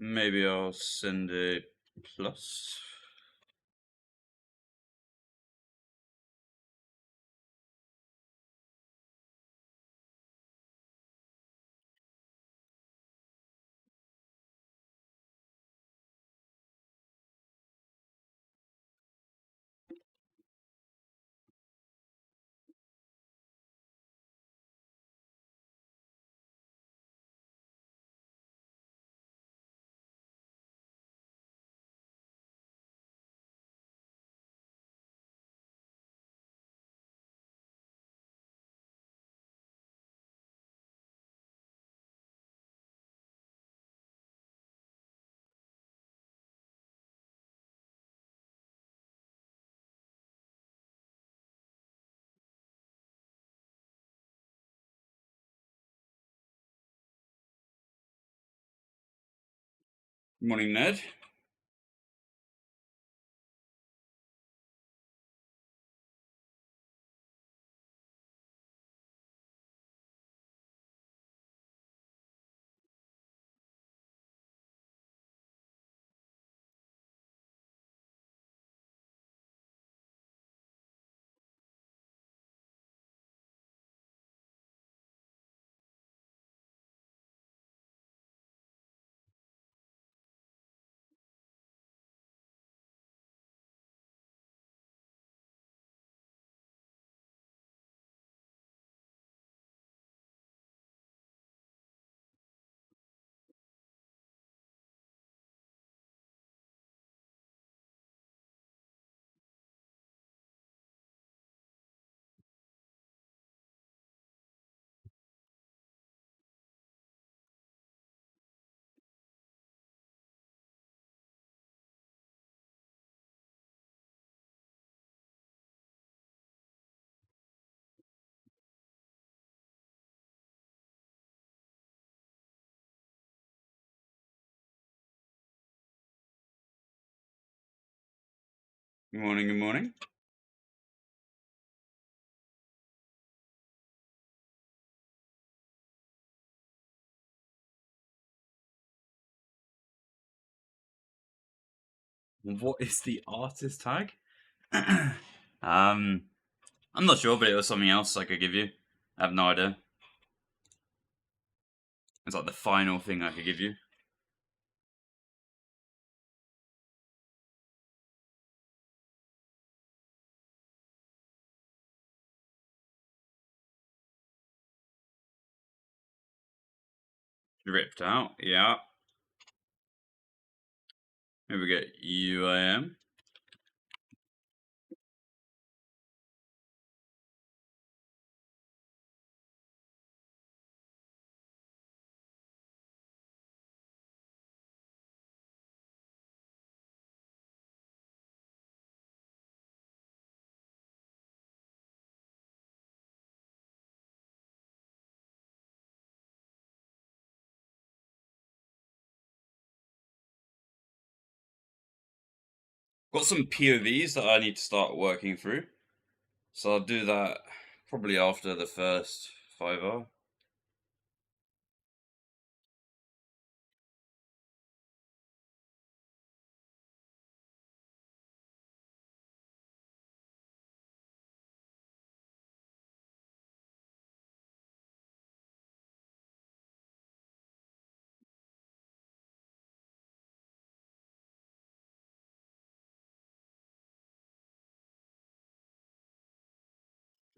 Maybe I'll send a plus. Morning, Ned. Good morning, good morning. What is the artist tag? I'm not sure, but it was something else I could give you. I have no idea. It's like the final thing I could give you. Ripped out, yeah. Here we get UAM. Got some POVs that I need to start working through. So I'll do that probably after the first 5R.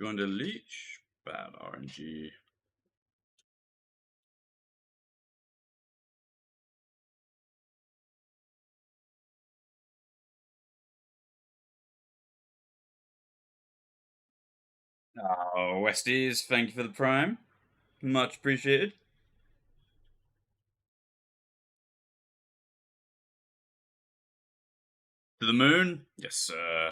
Join the leech. Bad RNG. Oh, Westies, thank you for the prime. Much appreciated. To the moon? Yes, sir.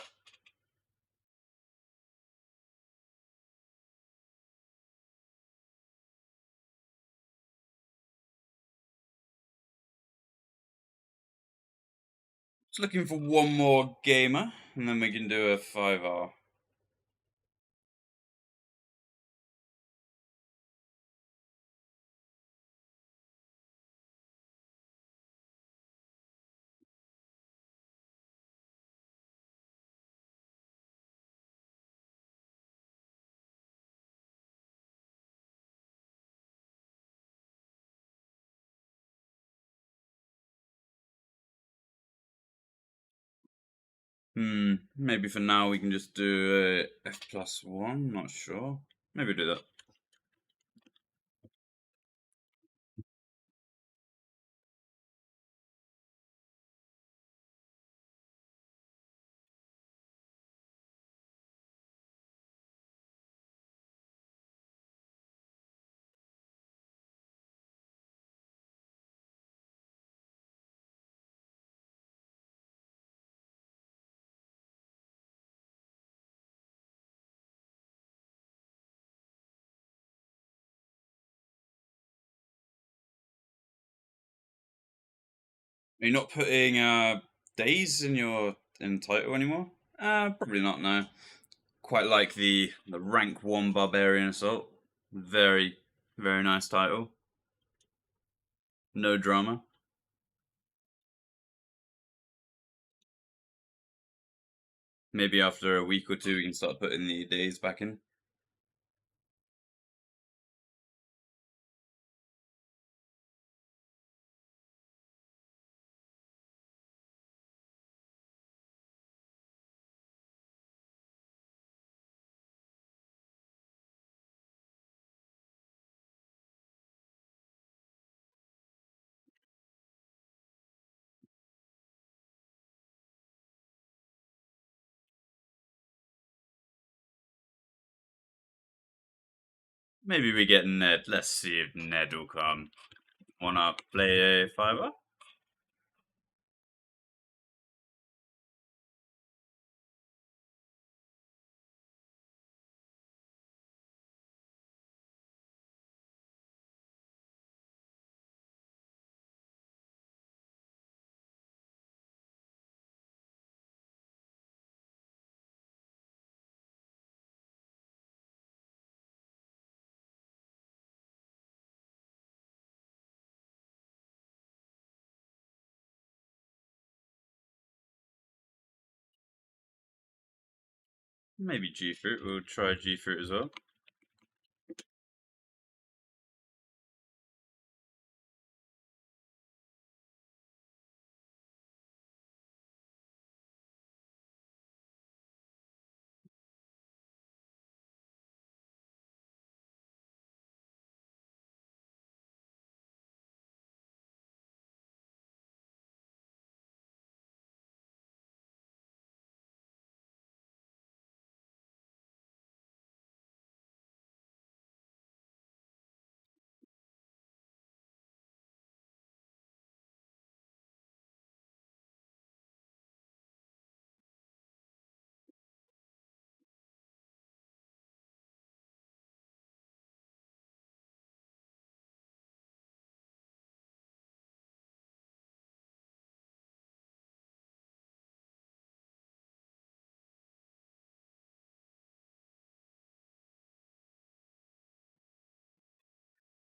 Just looking for one more gamer, and then we can do a 5R. Maybe for now we can just do F+1, not sure. Maybe do that. Are you not putting days in your title anymore? Probably not now. Quite like the rank 1 Barbarian Assault. Very, very nice title. No drama. Maybe after a week or two we can start putting the days back in. Maybe we get Ned. Let's see if Ned will come. Wanna play a 5R? Maybe G-Fruit. We'll try G-Fruit as well.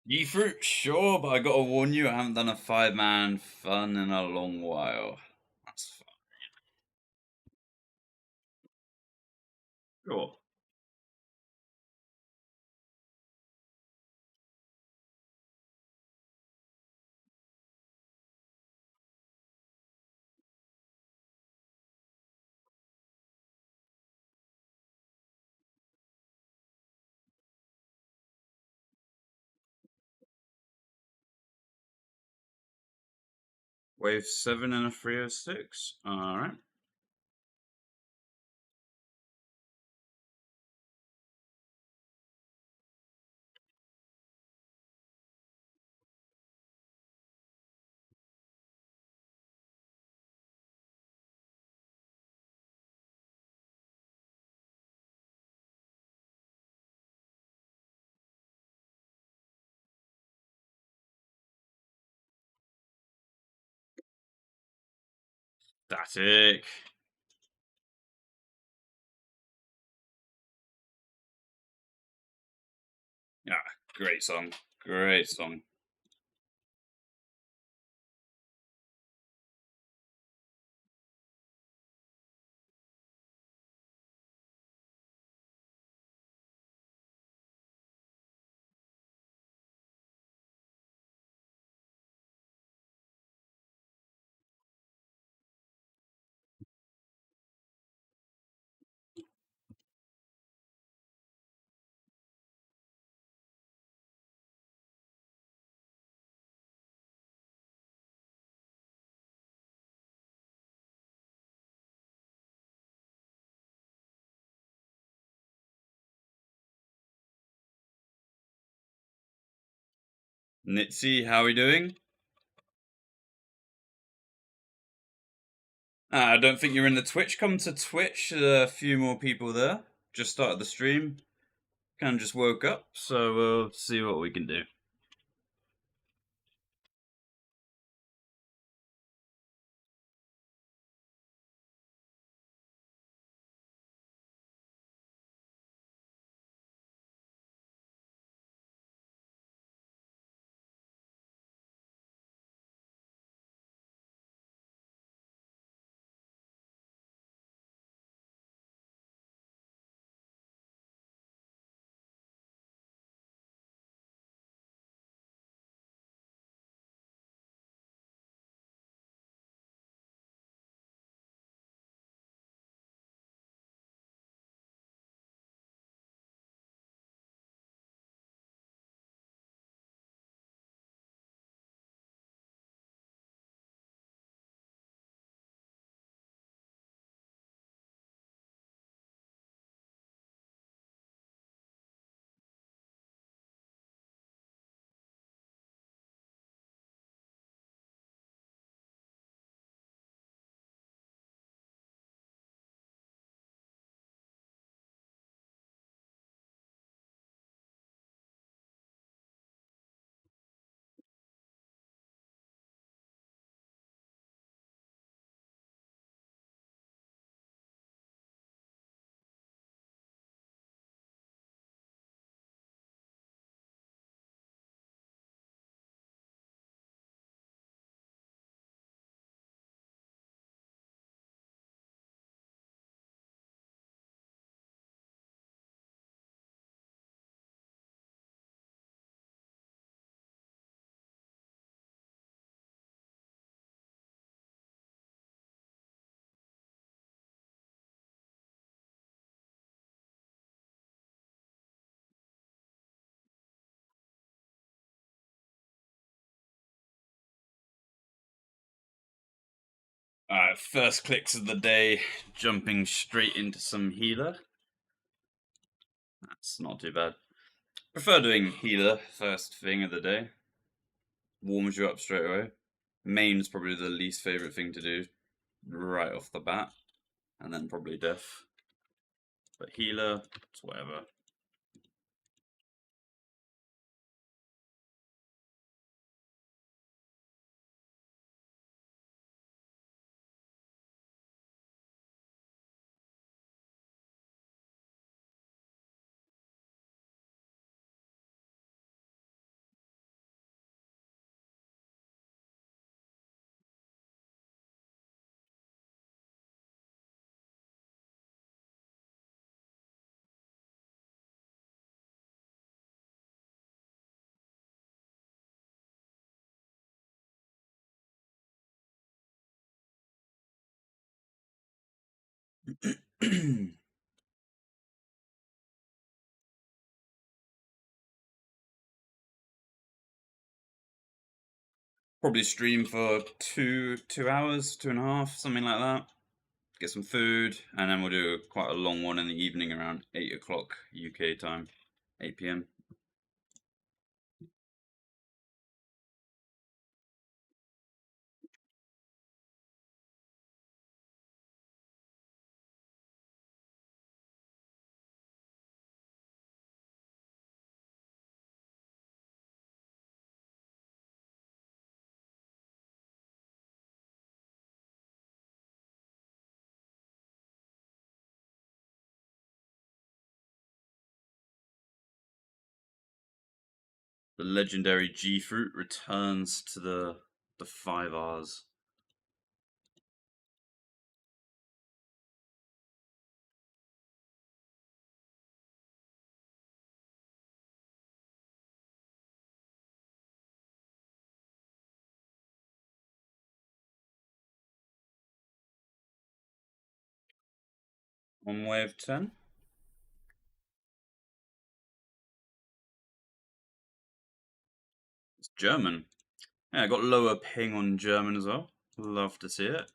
Ye fruit, sure, but I gotta warn you, I haven't done a 5-man fun in a long while. That's fun. Sure. Wave 7 and a 306. Alright. Static. Yeah, great song. Great song. Nitzy, how are we doing? I don't think you're in the Twitch. Come to Twitch. A few more people there. Just started the stream. Kind of just woke up, so we'll see what we can do. Alright, first clicks of the day, jumping straight into some healer. That's not too bad. Prefer doing healer first thing of the day. Warms you up straight away. Main's probably the least favourite thing to do right off the bat. And then probably death. But healer, it's whatever. Probably stream for two hours, 2.5, something like that. Get some food, and then we'll do quite a long one in the evening around 8 o'clock UK time, 8 p.m. The legendary G fruit returns to the 5Rs. On wave 10. It's German. Yeah, I got lower ping on German as well. Love to see it.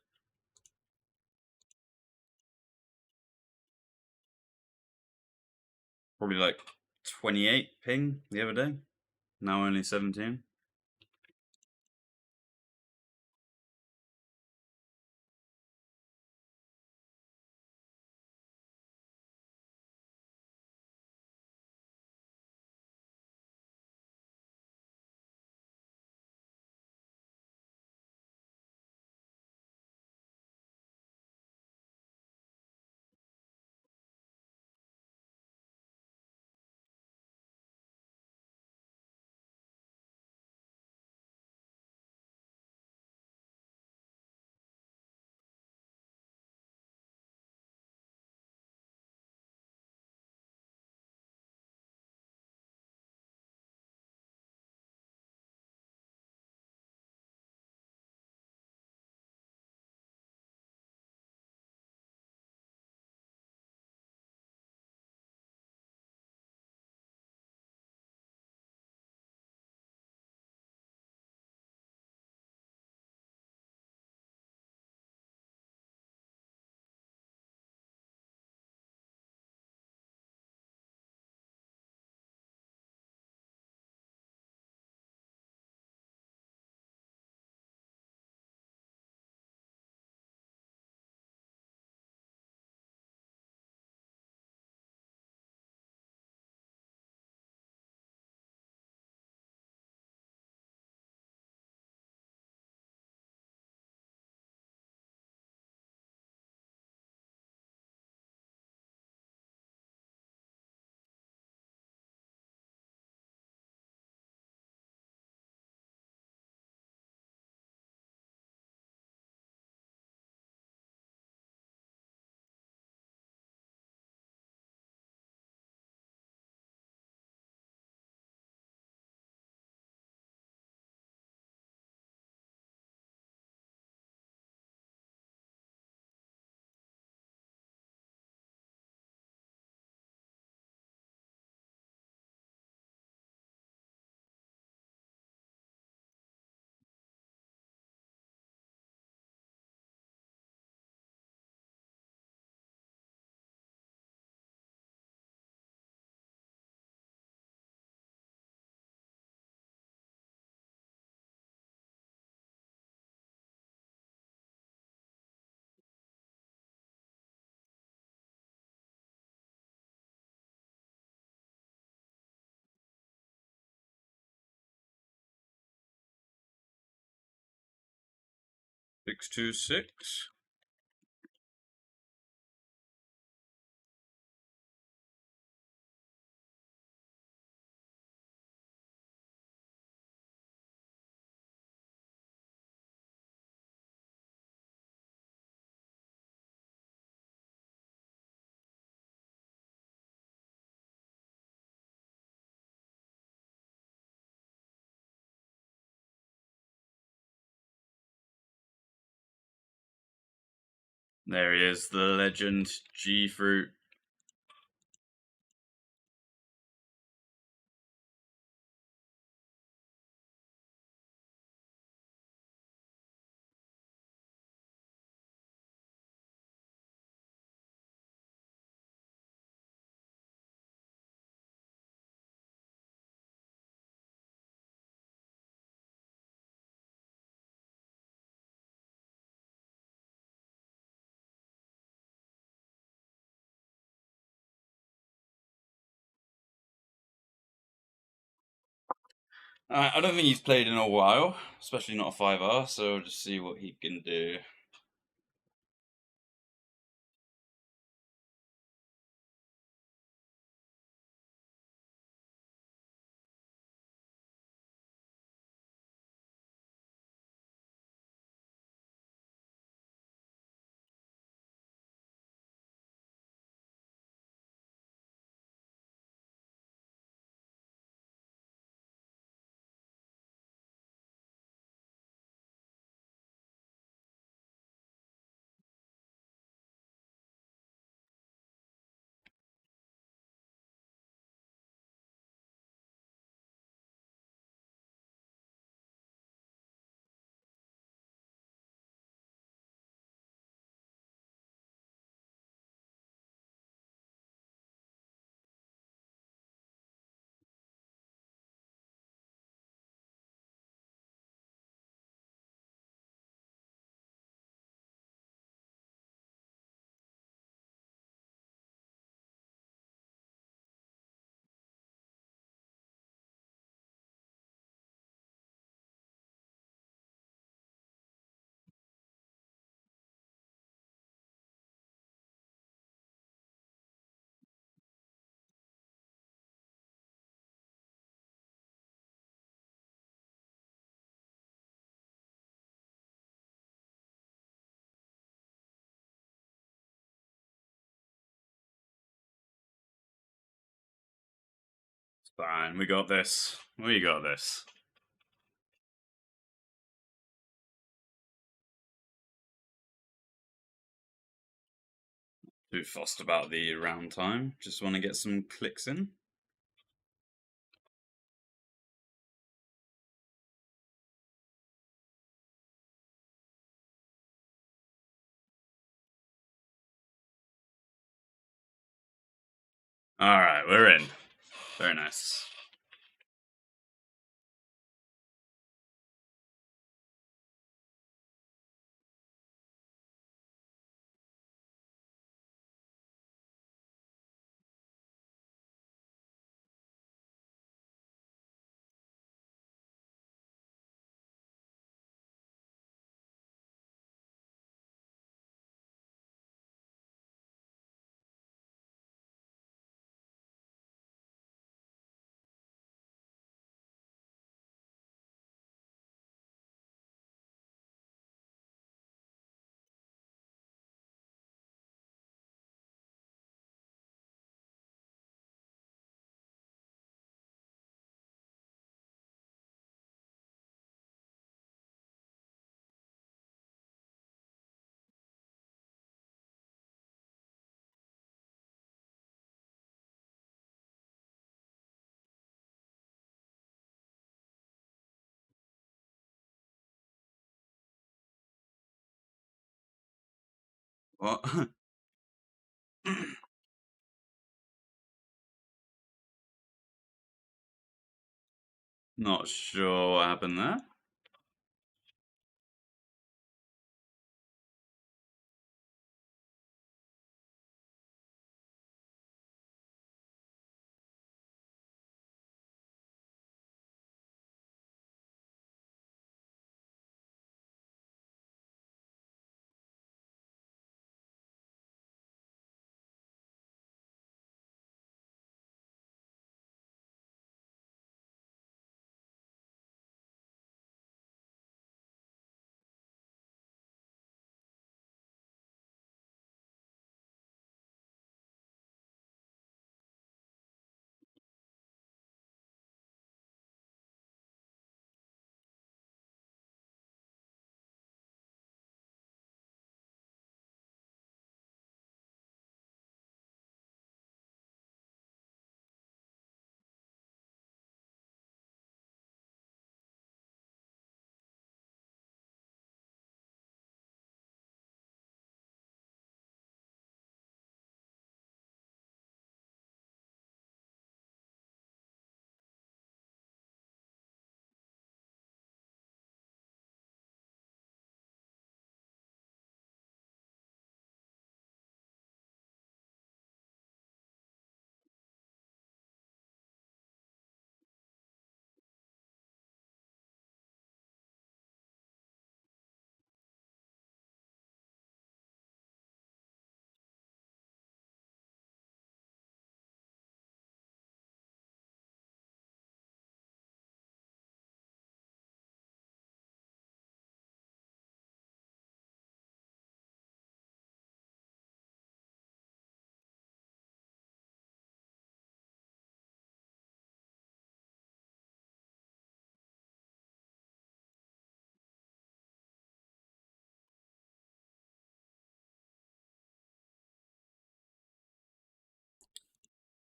Probably like 28 ping the other day. Now only 17. Six two six. There he is, the legend, G-Fruit. I don't think he's played in a while, especially not a 5R, so we'll just see what he can do. It's fine, we got this. We got this. Too fussed about the round time, just want to get some clicks in. Alright, we're in. Very nice. What? Not sure what happened there.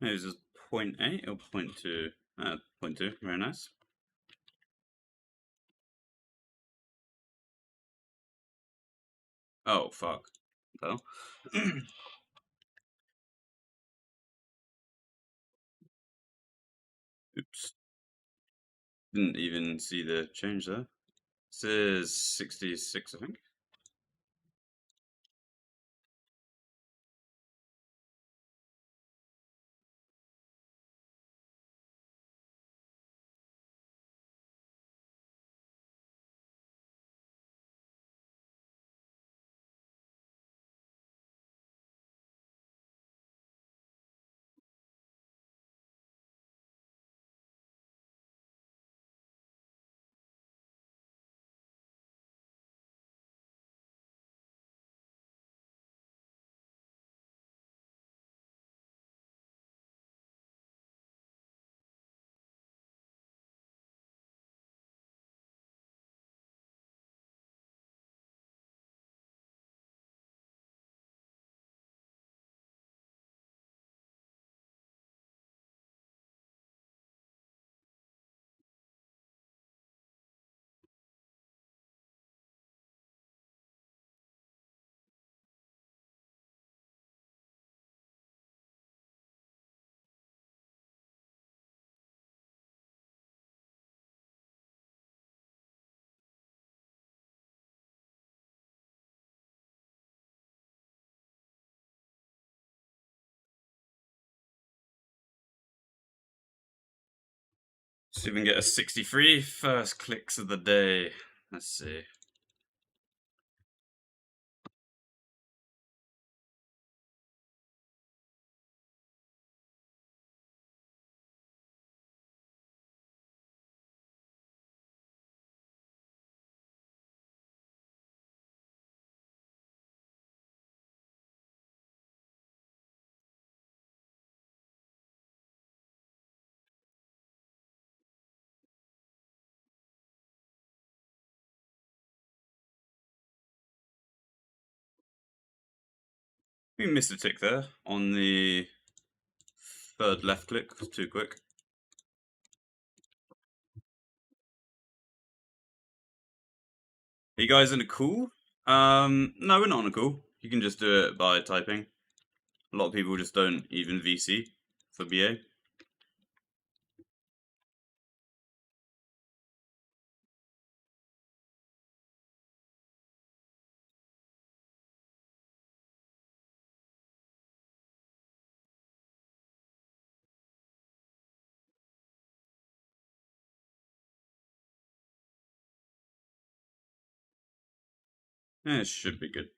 This is 0.8 or 0.2? 0.2, very nice. Oh, fuck. So. Oops. Didn't even see the change there. This is 66, I think. See if we can get a 63. First clicks of the day. Let's see. We missed a tick there on the third left click. It was too quick. Are you guys in a call? No, we're not on a call. You can just do it by typing. A lot of people just don't even VC for BA. Yeah, it should be good.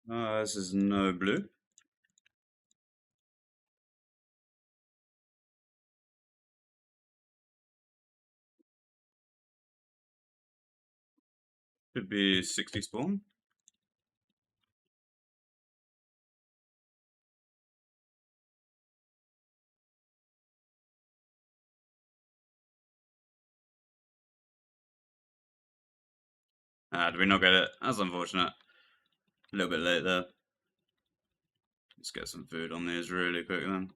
This is no blue. Should be 60 spawn. Did we not get it? That's unfortunate. A little bit late there. Let's get some food on these really quick then.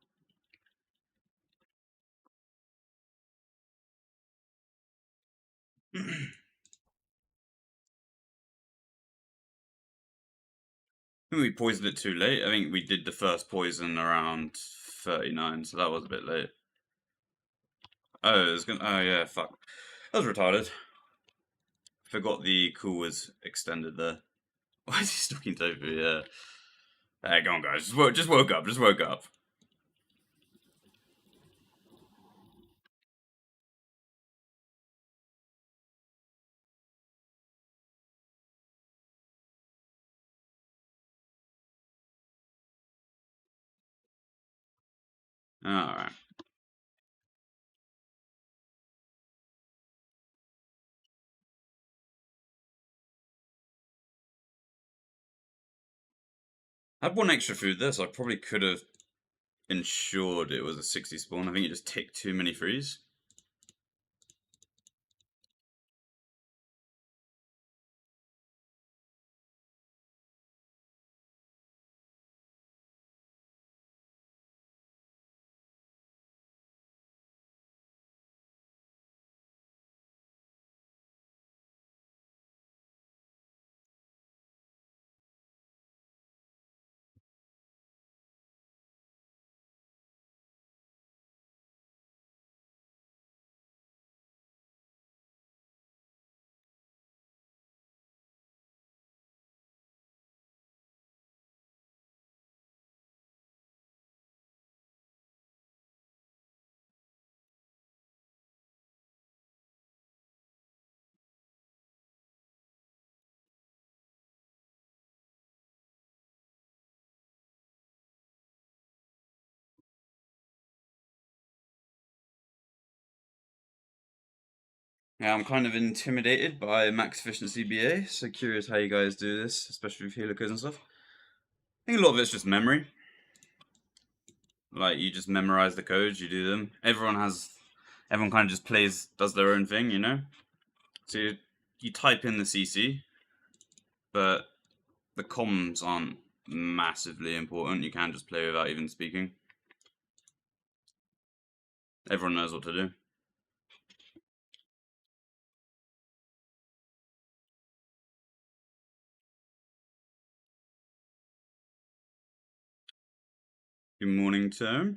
think we poisoned it too late. I think we did the first poison around 39, so that was a bit late. Oh, it was gonna. Oh yeah, fuck. That was retarded. Forgot the cool was extended there. Why is he stalking Tofu? Yeah. Hey, go on, guys. Just woke up. Just woke up. All right. I had one extra food there, so I probably could have ensured it was a 60 spawn. I think it just ticked too many frees. Yeah, I'm kind of intimidated by max efficiency BA, so curious how you guys do this, especially with healer codes and stuff. I think a lot of it's just memory. Like, you just memorize the codes, you do them. Everyone kind of just does their own thing, you know? So you type in the CC, but the comms aren't massively important. You can just play without even speaking. Everyone knows what to do. Good morning, Tom.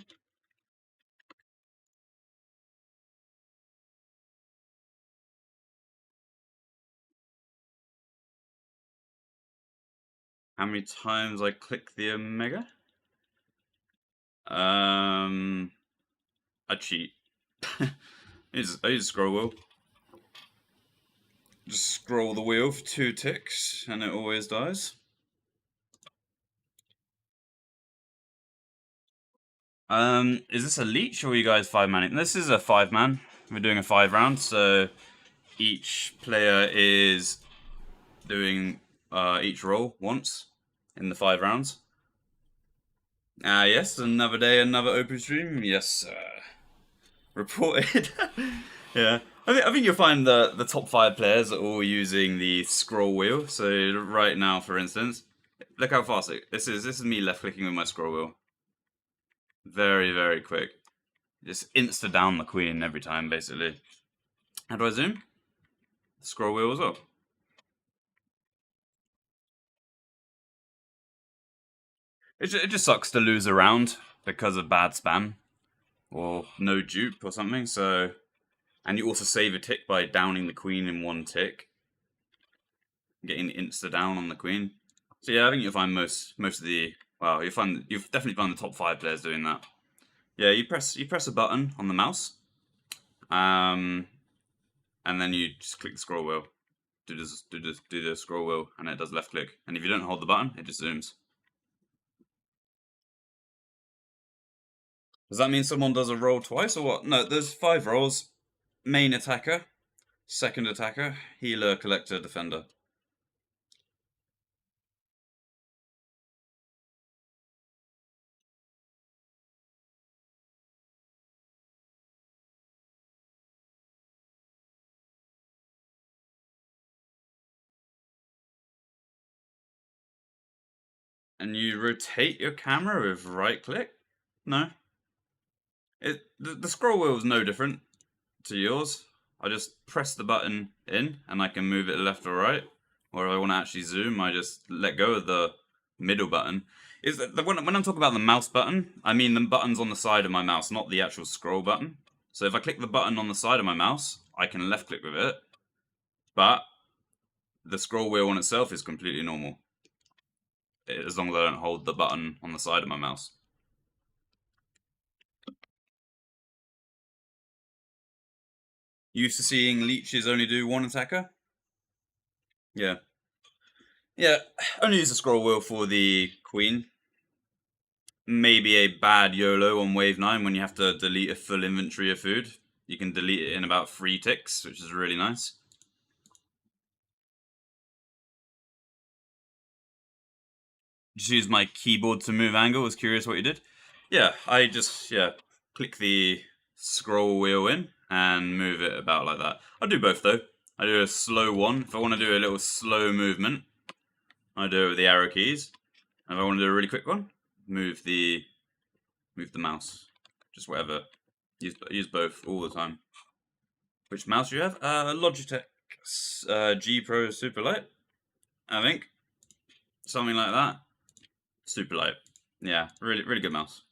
How many times I click the Omega? I cheat. I use scroll wheel. Just scroll the wheel for 2 ticks, and it always dies. Is this a leech or are you guys 5-manning? This is a 5-man. We're doing a 5 round, so each player is doing each roll once in the 5 rounds. Yes, another day, another open stream. Yes, sir. Reported. Yeah, I think you'll find the top 5 players are all using the scroll wheel. So right now, for instance, look how fast this is me left clicking with my scroll wheel. Very, very quick. Just insta down the queen every time, basically. How do I zoom? Scroll wheel as well. It just sucks to lose a round because of bad spam or no dupe or something. So, and you also save a tick by downing the queen in 1 tick, getting insta down on the queen. So yeah, I think you'll find most of the you've definitely found the top 5 players doing that. Yeah, you press a button on the mouse, and then you just click the scroll wheel. Do the scroll wheel, and it does left click. And if you don't hold the button, it just zooms. Does that mean someone does a roll twice or what? No, there's 5 rolls. Main attacker, second attacker, healer, collector, defender. And you rotate your camera with right click? No. The scroll wheel is no different to yours. I just press the button in and I can move it left or right. Or if I want to actually zoom, I just let go of the middle button. Is that when I'm talking about the mouse button, I mean the buttons on the side of my mouse, not the actual scroll button. So if I click the button on the side of my mouse, I can left click with it, but the scroll wheel on itself is completely normal, as long as I don't hold the button on the side of my mouse. Used to seeing leeches only do one attacker? Yeah. Yeah, only use the scroll wheel for the queen. Maybe a bad YOLO on wave 9 when you have to delete a full inventory of food. You can delete it in about 3 ticks, which is really nice. Just use my keyboard to move angle. Was curious what you did. Yeah, I just click the scroll wheel in and move it about like that. I do both though. I do a slow one. If I want to do a little slow movement, I do it with the arrow keys. And if I want to do a really quick one, move the mouse. Just whatever. Use both all the time. Which mouse do you have? Logitech G Pro Super Light, I think. Something like that. Super light. Yeah, really, really good mouse.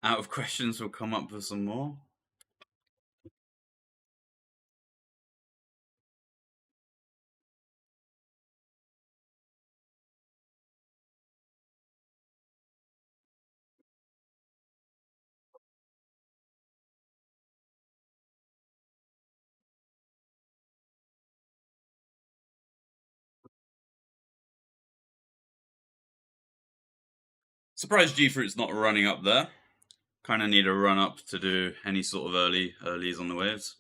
Out of questions, we'll come up with some more. Surprised G-Fruit's not running up there. Kind of need a run up to do any sort of earlies on the waves.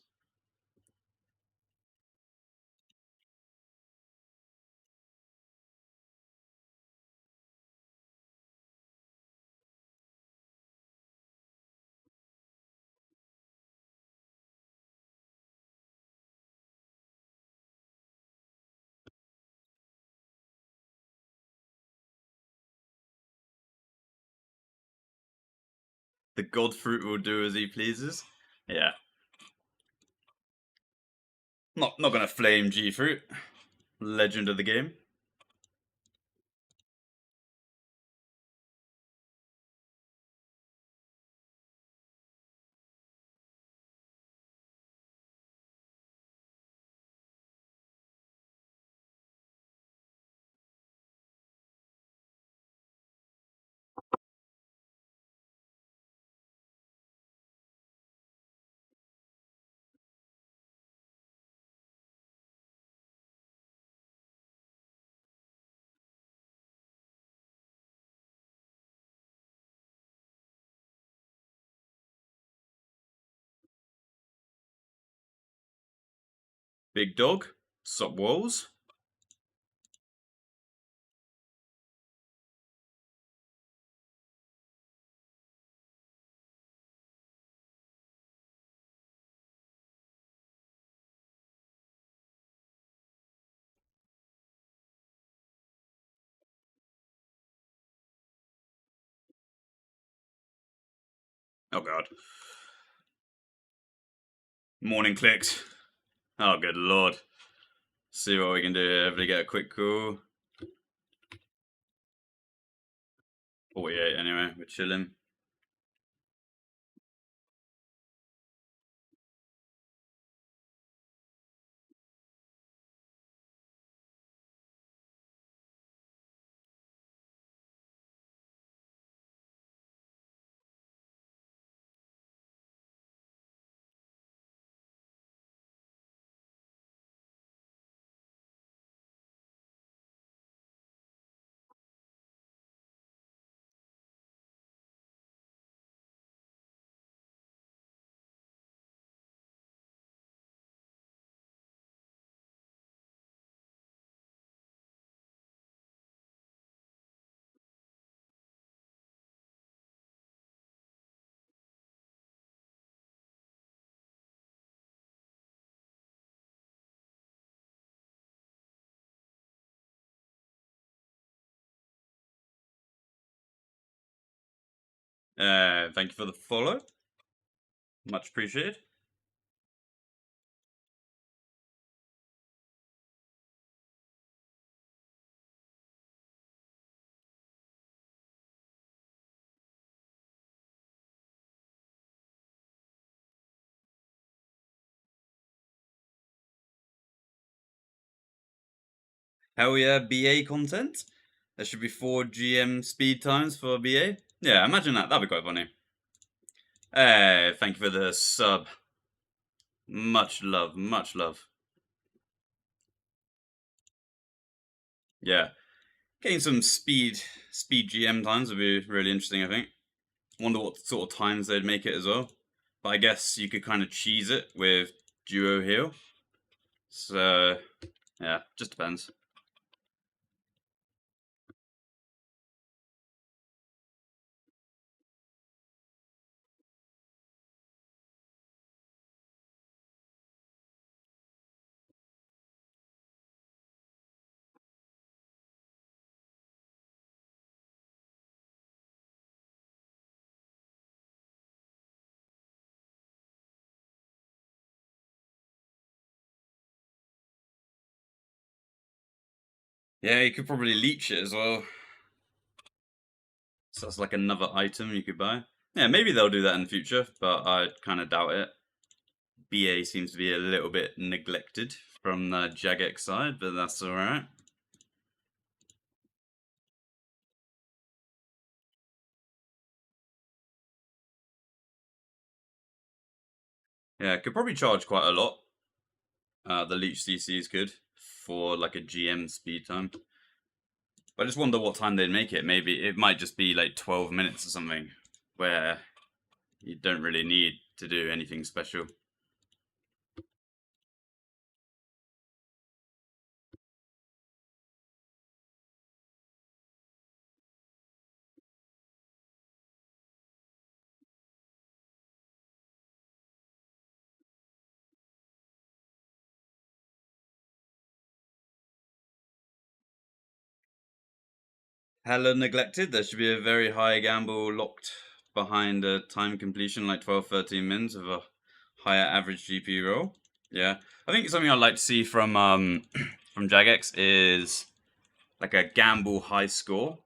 The Godfruit will do as he pleases. Yeah. Not gonna flame G-Fruit. Legend of the game. Big dog. Sup walls. Oh god. Morning clicks. Oh good lord. See what we can do here. Hopefully get a quick call. 48 anyway, we're chilling. Thank you for the follow. Much appreciated. Hell yeah, BA content. There should be 4 GM speed times for BA. Yeah, imagine that. That'd be quite funny. Hey, thank you for the sub. Much love, much love. Yeah, getting some speed GM times would be really interesting, I think. Wonder what sort of times they'd make it as well. But I guess you could kind of cheese it with duo heal. So, yeah, just depends. Yeah, you could probably leech it as well. So that's like another item you could buy. Yeah, maybe they'll do that in the future, but I kind of doubt it. BA seems to be a little bit neglected from the Jagex side, but that's alright. Yeah, could probably charge quite a lot. The leech CC is good for like a GM speed time. But I just wonder what time they'd make it. Maybe it might just be like 12 minutes or something, where you don't really need to do anything special. Hella neglected. There should be a very high gamble locked behind a time completion like 12-13 mins of a higher average GP roll. Yeah, I think something I'd like to see from from Jagex is like a gamble high score.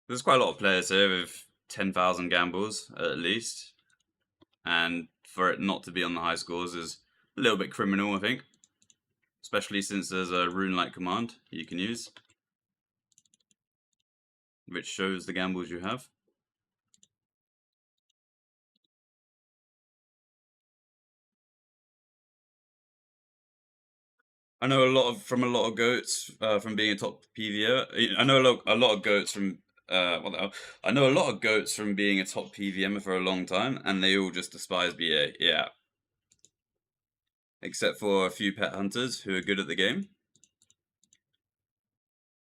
There's quite a lot of players here with 10,000 gambles at least, and for it not to be on the high scores is a little bit criminal, I think. Especially since there's a rune-like command you can use, which shows the gambles you have. I know a lot of goats from being a top PVM. I know a lot of goats from what the hell? I know a lot of goats from being a top PVM for a long time, and they all just despise BA. Yeah, except for a few pet hunters who are good at the game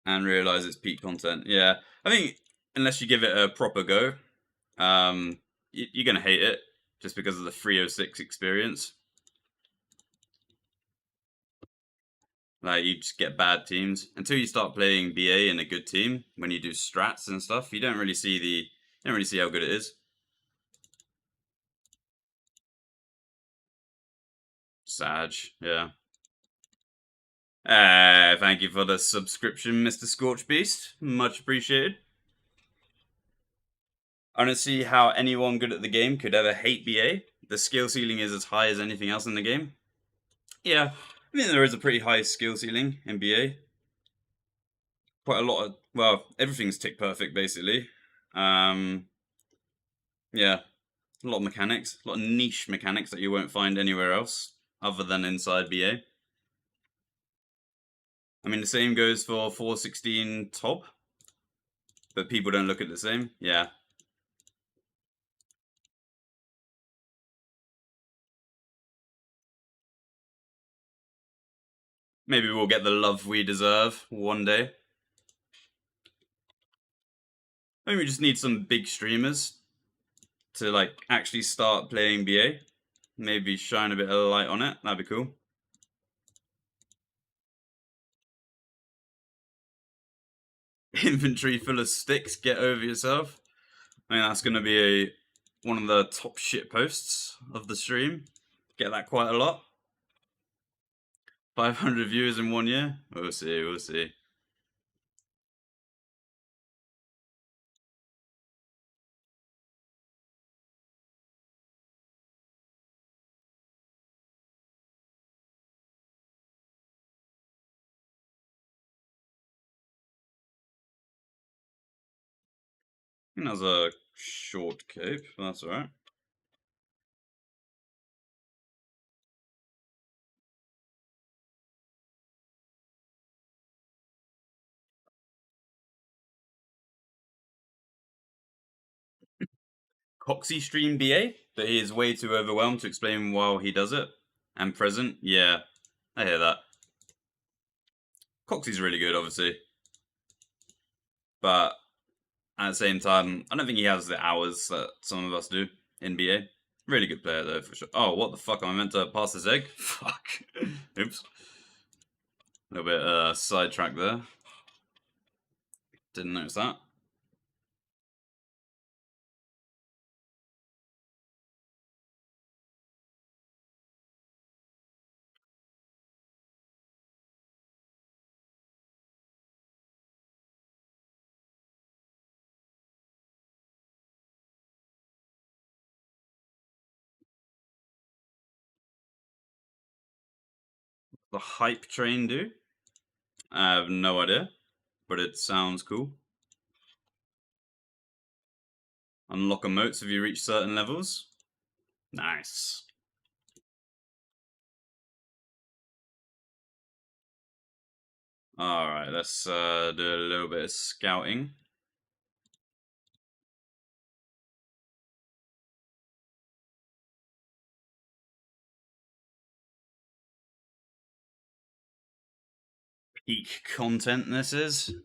and realize it's peak content. Yeah, I think unless you give it a proper go, you're gonna hate it just because of the 306 experience. Like you just get bad teams until you start playing BA in a good team. When you do strats and stuff, you don't really see how good it is. Sag, yeah. Thank you for the subscription, Mr. Scorchbeast. Much appreciated. I don't see how anyone good at the game could ever hate BA. The skill ceiling is as high as anything else in the game. Yeah, I mean there is a pretty high skill ceiling in BA. Quite a lot of, well, everything's tick perfect basically. Yeah, a lot of mechanics, a lot of niche mechanics that you won't find anywhere else other than inside BA. I mean, the same goes for 416 top, but people don't look at the same. Yeah. Maybe we'll get the love we deserve one day. Maybe we just need some big streamers to like actually start playing BA. Maybe shine a bit of light on it. That'd be cool. Inventory full of sticks. Get over yourself. I mean, that's going to be one of the top shit posts of the stream. Get that quite a lot. 500 viewers in 1 year. We'll see. We'll see. I think that's a short cape. That's alright. Coxie stream BA, but he is way too overwhelmed to explain while he does it. And present, yeah, I hear that. Coxie's really good, obviously, but at the same time, I don't think he has the hours that some of us do in BA. Really good player though, for sure. Oh, what the fuck? Am I meant to pass this egg? Fuck. Oops. A little bit sidetrack there. Didn't notice that. The hype train do? I have no idea, but it sounds cool. Unlock emotes if you reach certain levels. Nice. Alright, let's do a little bit of scouting. Peak content this is.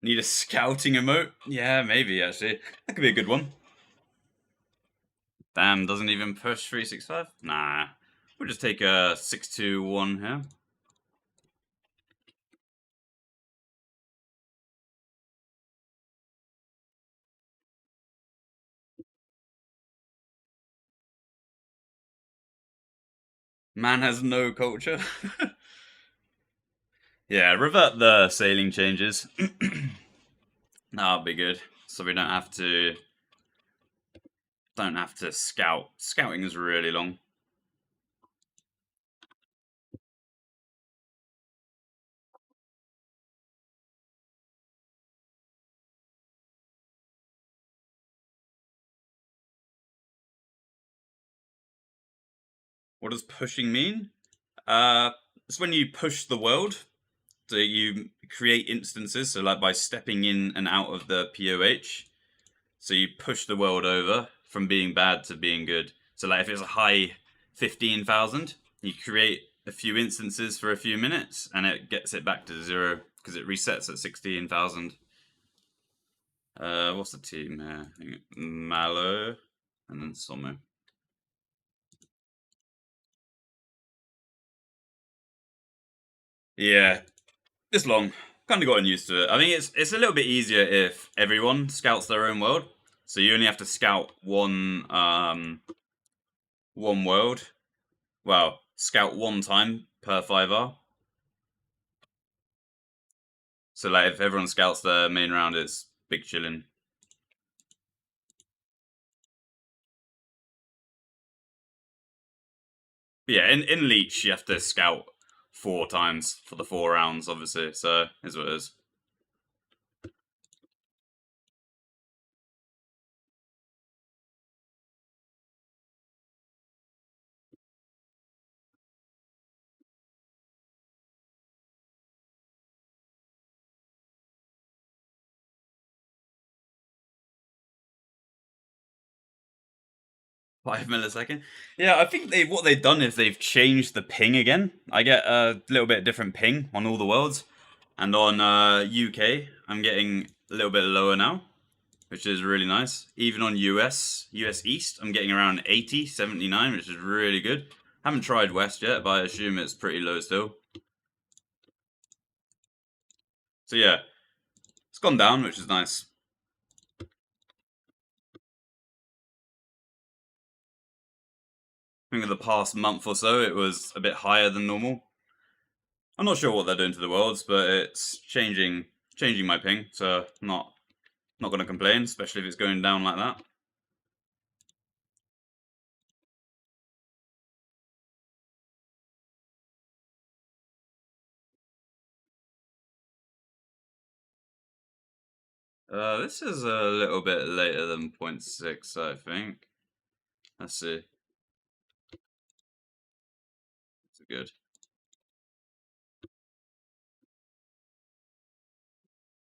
Need a scouting emote? Yeah, maybe actually. That could be a good one. Damn, doesn't even push 365? Nah. We'll just take a 621 here. Man has no culture. Yeah, revert the sailing changes. That'll be good. So we don't have to scout. Scouting is really long. What does pushing mean? It's when you push the world. So you create instances, so like by stepping in and out of the POH. So you push the world over from being bad to being good. So like if it's a high 15,000, you create a few instances for a few minutes and it gets it back to 0 because it resets at 16,000. What's the team here? Malo and then Somo. Yeah, this long. Kind of gotten used to it. I think it's a little bit easier if everyone scouts their own world. So you only have to scout one world. Well, scout one time per 5R. So like if everyone scouts their main round, it's big chillin'. But yeah, in Leech you have to scout 4 times for the 4 rounds, obviously. So is what it is. – 5 millisecond. Yeah, I think what they've done is they've changed the ping again. I get a little bit different ping on all the worlds, and on UK I'm getting a little bit lower now, which is really nice. Even on US East, I'm getting around 80, 79, which is really good. Haven't tried West yet, but I assume it's pretty low still. So yeah, it's gone down, which is nice. I think in the past month or so, it was a bit higher than normal. I'm not sure what they're doing to the worlds, but it's changing my ping. So not going to complain, especially if it's going down like that. This is a little bit later than 0.6, I think. Let's see. It's good.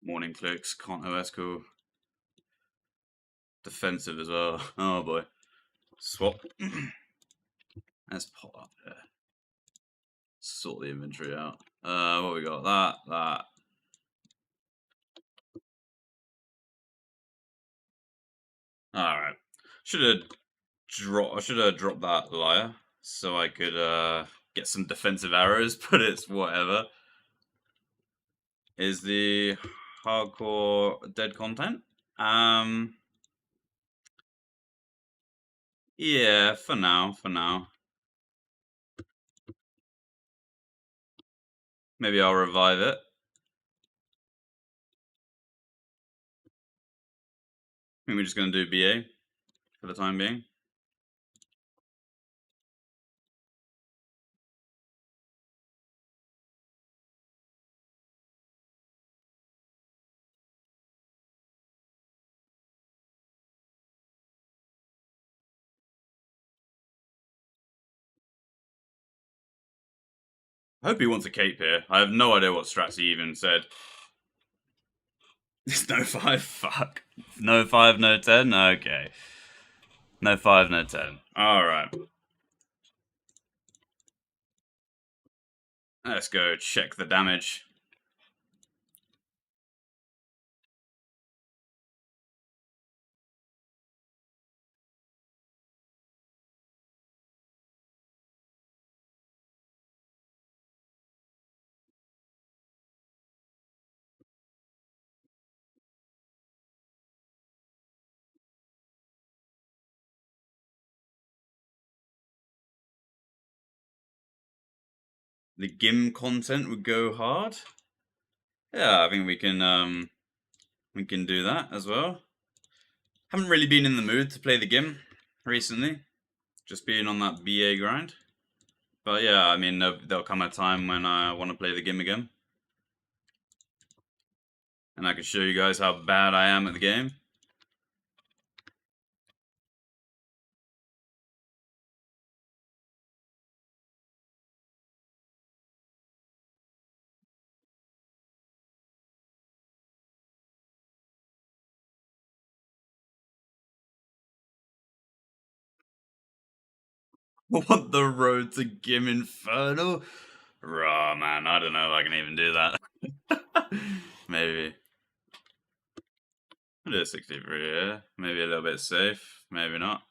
Morning clicks, can't OS cool. Defensive as well. Oh boy. Swap. Let's pop up there. Sort the inventory out. What we got? That. Alright. I should have dropped that liar so I could get some defensive arrows, but it's whatever. Is the hardcore dead content? Yeah, for now. Maybe I'll revive it. I think we're just gonna do BA for the time being. I hope he wants a cape here. I have no idea what strats he even said. There's no 5, fuck. No 5, no 10? Okay. No 5, no 10. Alright. Let's go check the damage. The GIM content would go hard. Yeah, I think we can do that as well. Haven't really been in the mood to play the GIM recently. Just being on that BA grind. But yeah, I mean, there'll come a time when I want to play the game again. And I can show you guys how bad I am at the game. What, the road to Gim Inferno? Raw, man, I don't know if I can even do that. Maybe. I'll do a 63, yeah. Maybe a little bit safe, maybe not.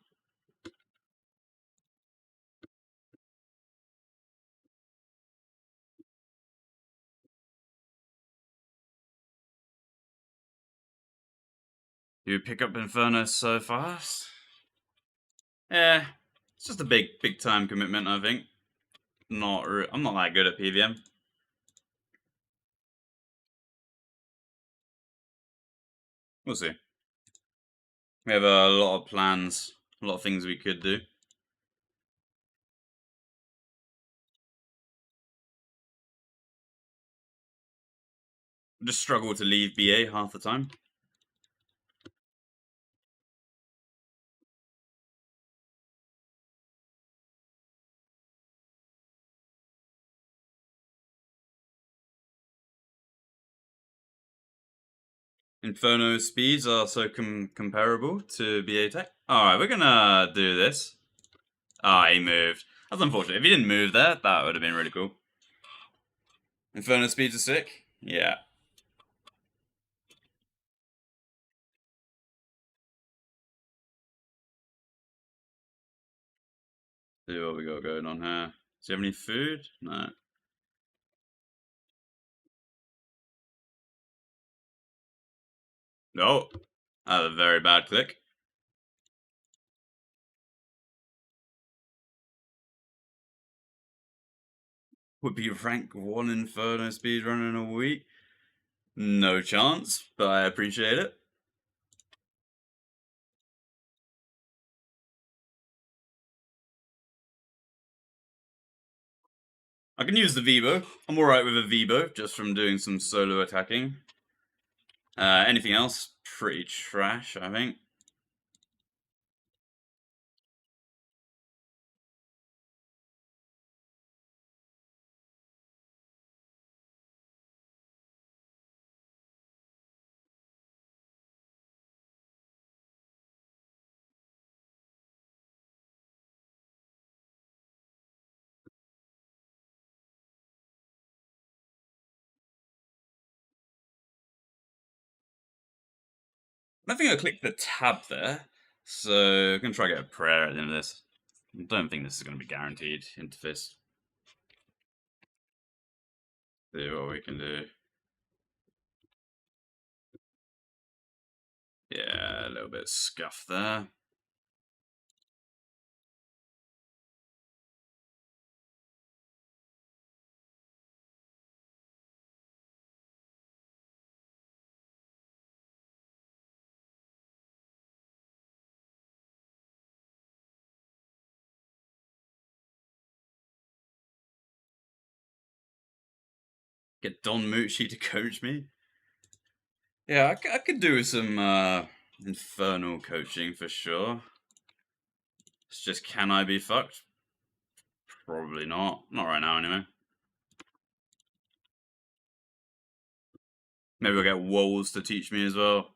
You pick up Inferno so fast? Yeah, it's just a big time commitment, I think. I'm not that good at PVM. We'll see. We have a lot of plans, a lot of things we could do. Just struggle to leave BA half the time. Inferno speeds are so comparable to BA tech. Alright, we're gonna do this. Ah, he moved. That's unfortunate. If he didn't move there, that would have been really cool. Inferno speeds are sick? Yeah. See what we got going on here. Do you have any food? No. No. I have a very bad click. Would be rank 1 Inferno speedrunner in a week? No chance, but I appreciate it. I can use the Vibo. I'm alright with a Vibo, just from doing some solo attacking. Anything else? Pretty trash, I think. I think I clicked the tab there, so I'm going to try to get a prayer at the end of this. I don't think this is going to be guaranteed interface. See what we can do. Yeah, a little bit scuffed there. Get Don Mucci to coach me. Yeah, I could do some infernal coaching for sure. It's just, can I be fucked? Probably not. Not right now, anyway. Maybe we'll get Wolves to teach me as well.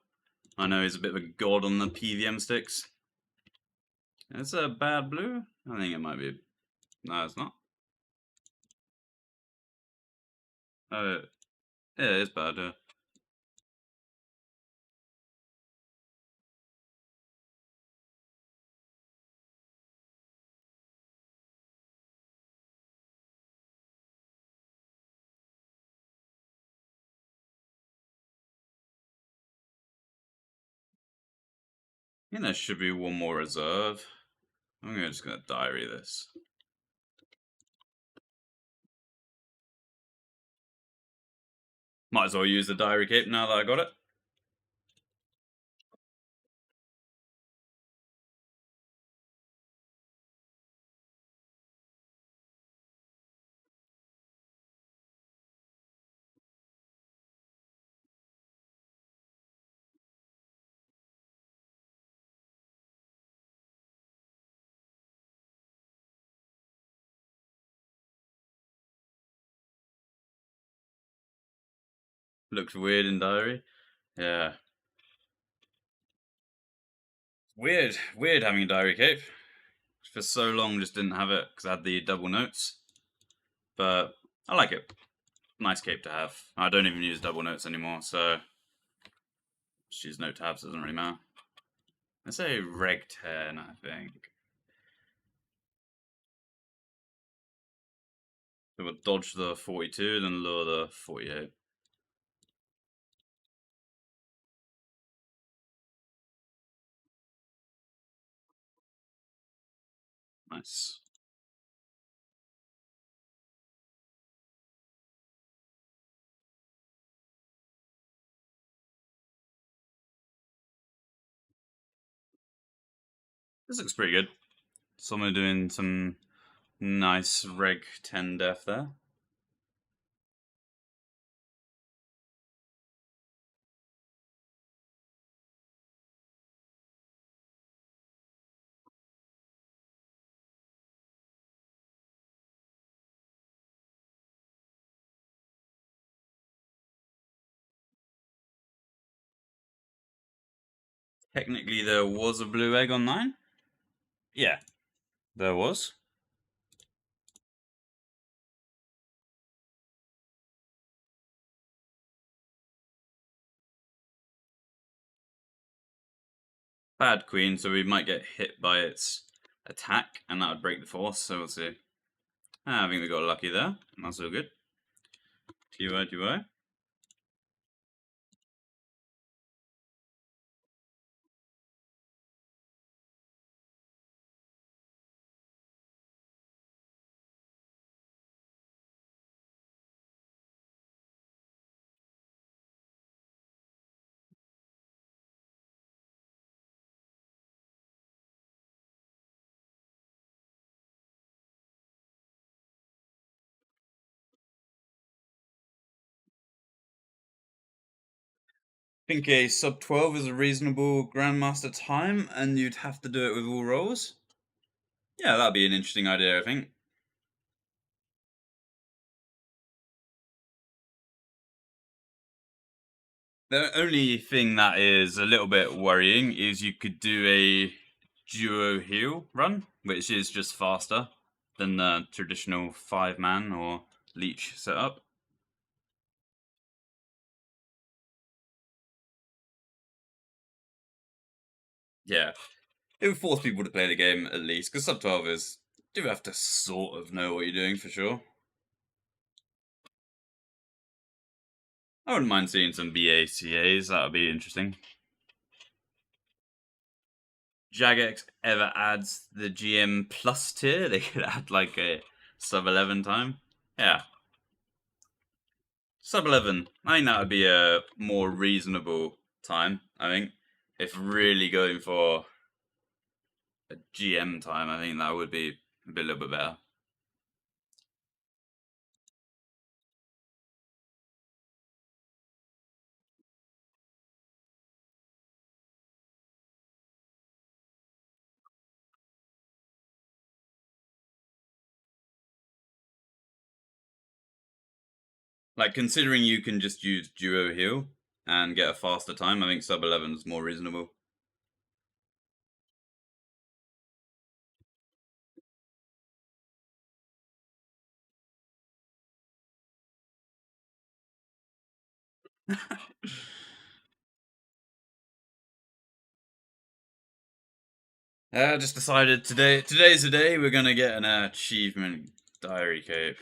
I know he's a bit of a god on the PVM sticks. It's a bad blue? I think it might be. No, it's not. Yeah, it's bad, yeah. I think there should be one more reserve. I'm just gonna diary this. Might as well use the diary cape now that I got it. Looks weird in diary. Yeah. Weird having a diary cape. For so long just didn't have it because I had the double notes. But I like it. Nice cape to have. I don't even use double notes anymore, so just use note tabs, doesn't really matter. I say reg 10, I think. So we'll dodge the 42, then lure the 48. Nice. This looks pretty good. Someone doing some nice Reg 10 def there. Technically, there was a blue egg on 9. Yeah, there was. Bad queen, so we might get hit by its attack, and that would break the force, so we'll see. I think we got lucky there. That's all good. TY. I think a sub 12 is a reasonable Grandmaster time, and you'd have to do it with all rolls. Yeah, that'd be an interesting idea, I think. The only thing that is a little bit worrying is you could do a duo heal run, which is just faster than the traditional 5-man or leech setup. Yeah, it would force people to play the game at least, because sub 12 is do have to sort of know what you're doing for sure. I wouldn't mind seeing some BACAs, that would be interesting. Jagex ever adds the GM plus tier, they could add like a sub 11 time. Yeah. Sub 11. I think that would be a more reasonable time, I think. If really going for a GM time, I think that would be a little bit better. Like, considering you can just use duo heal and get a faster time, I think sub 11 is more reasonable. Just decided today's the day we're gonna get an achievement diary cape.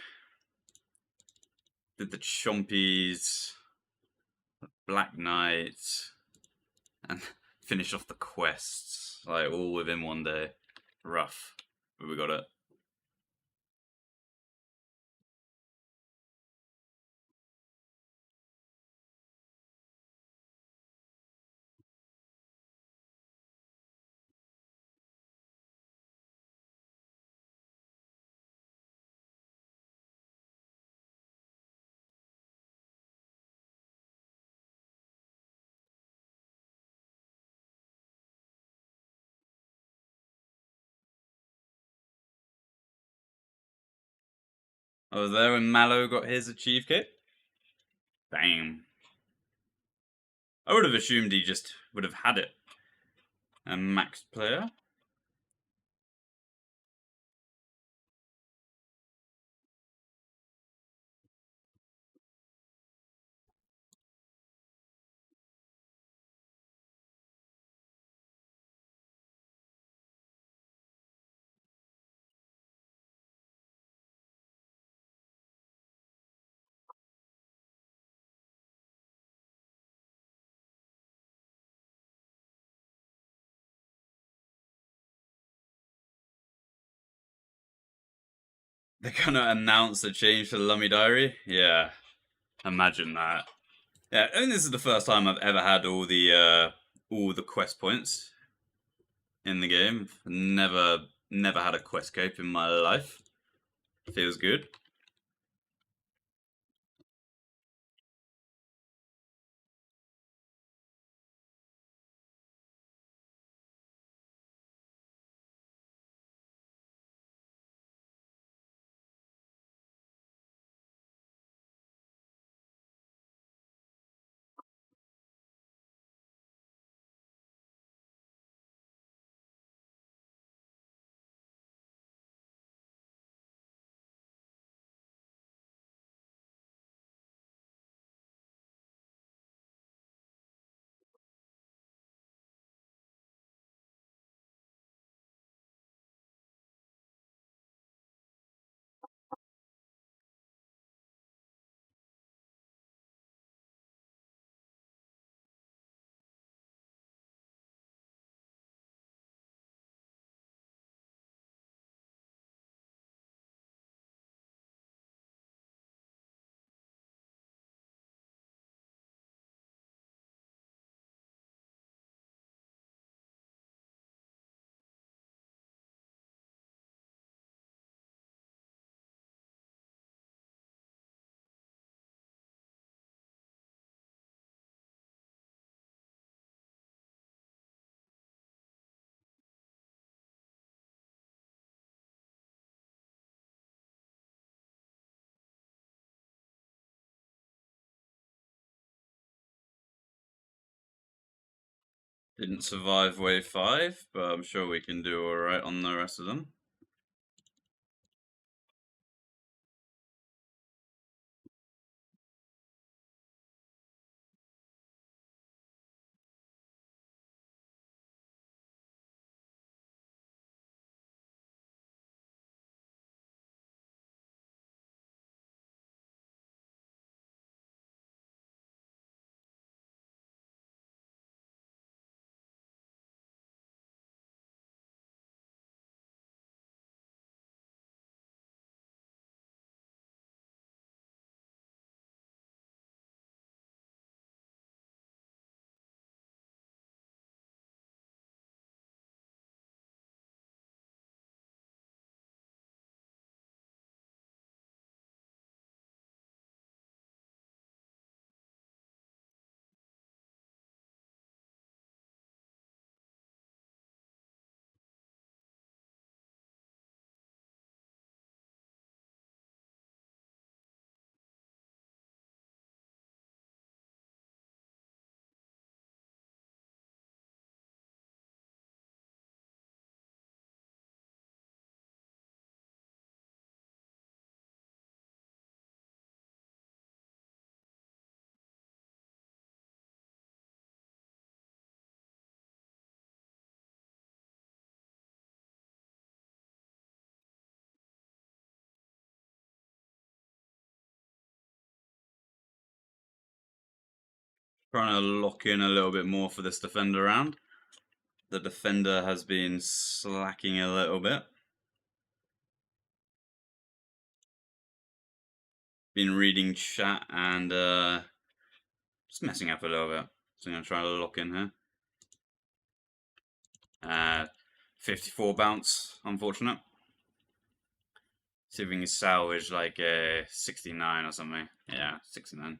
Did the Chompies, Black Knight, and finish off the quests, like all within one day. Rough, but we got it. I was there when Mallow got his achieve kit. Damn. I would have assumed he just would have had it. A max player. They're gonna announce a change to the Lummy Diary. Yeah, imagine that. Yeah, I think this is the first time I've ever had all the quest points in the game. Never had a quest cape in my life. Feels good. Didn't survive wave 5, but I'm sure we can do alright on the rest of them. Trying to lock in a little bit more for this defender round. The defender has been slacking a little bit. Been reading chat and just messing up a little bit. So I'm going to try to lock in here. 54 bounce, unfortunate. See if we can salvage like a 69 or something. Yeah, 69.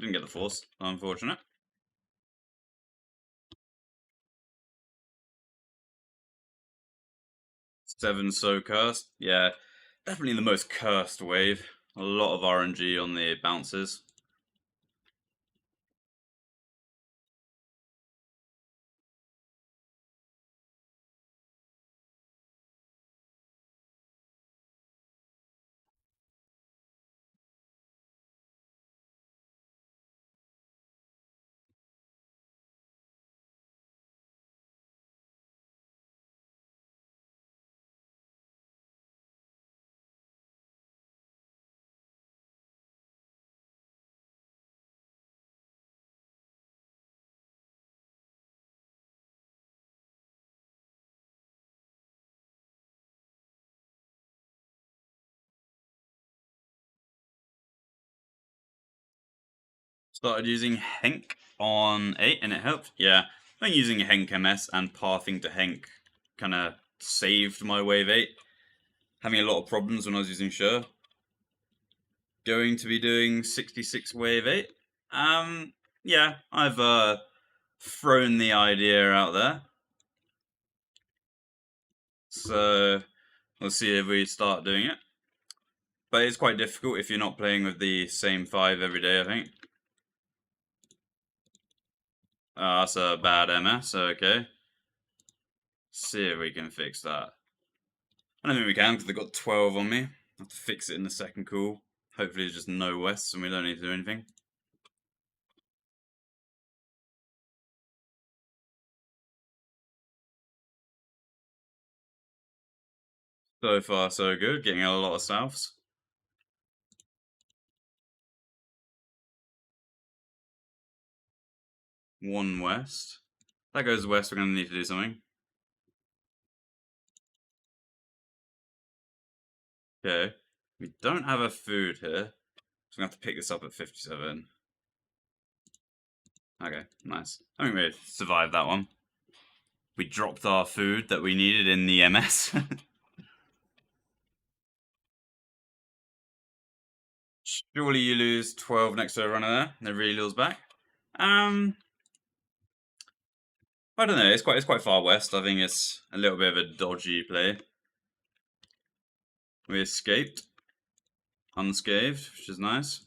Didn't get the force, unfortunate. 7 so cursed. Yeah, definitely the most cursed wave. A lot of RNG on the bounces. Started using Henk on 8 and it helped. Yeah, I'm using Henk MS and pathing to Henk kind of saved my wave 8. Having a lot of problems when I was using Sure. Going to be doing 66 wave 8. Yeah, I've thrown the idea out there. So we'll see if we start doing it. But it's quite difficult if you're not playing with the same 5 every day, I think. That's a bad MS, okay. See if we can fix that. I don't think we can because they've got 12 on me. I have to fix it in the second cool. Hopefully there's just no Wests and we don't need to do anything. So far so good, getting a lot of Souths. One West. That goes West, we're going to need to do something. Okay. We don't have a food here. So I'm going to have to pick this up at 57. Okay, nice. I think we survived that one. We dropped our food that we needed in the MS. Surely you lose 12 next to a runner there. And it really lures back. I don't know. It's quite far west. I think it's a little bit of a dodgy play. We escaped unscathed, which is nice.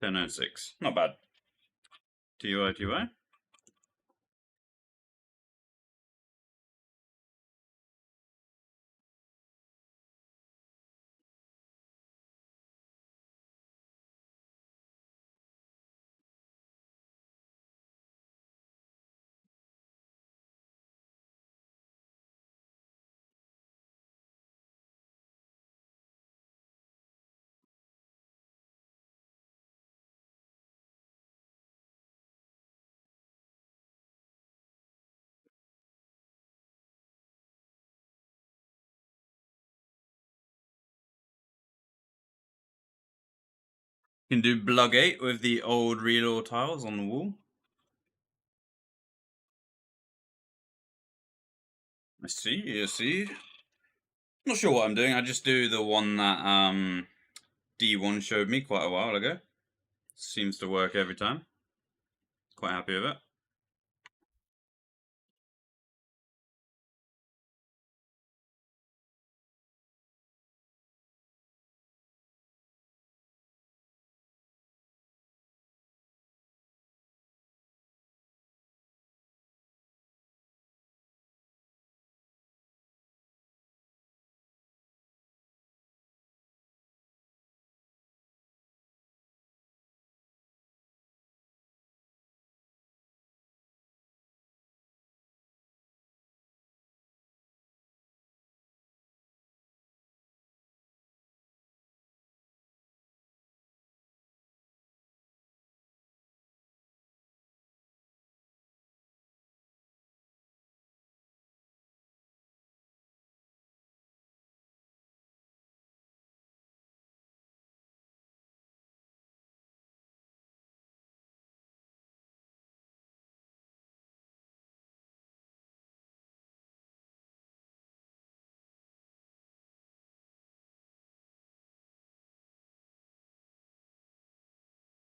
.10.06. Not bad. TUI, TUI. Can do Blug 8 with the old reload tiles on the wall. I see, I see. Not sure what I'm doing. I just do the one that D1 showed me quite a while ago. Seems to work every time. Quite happy with it.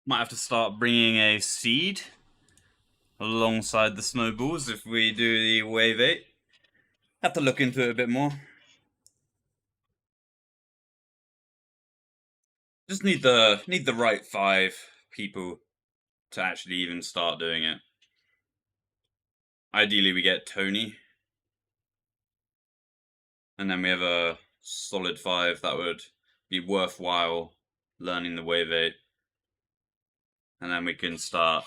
Might have to start bringing a seed alongside the snowballs if we do the wave 8. Have to look into it a bit more. Just need the right 5 people to actually even start doing it. Ideally we get Tony. And then we have a solid 5 that would be worthwhile learning the wave 8. And then we can start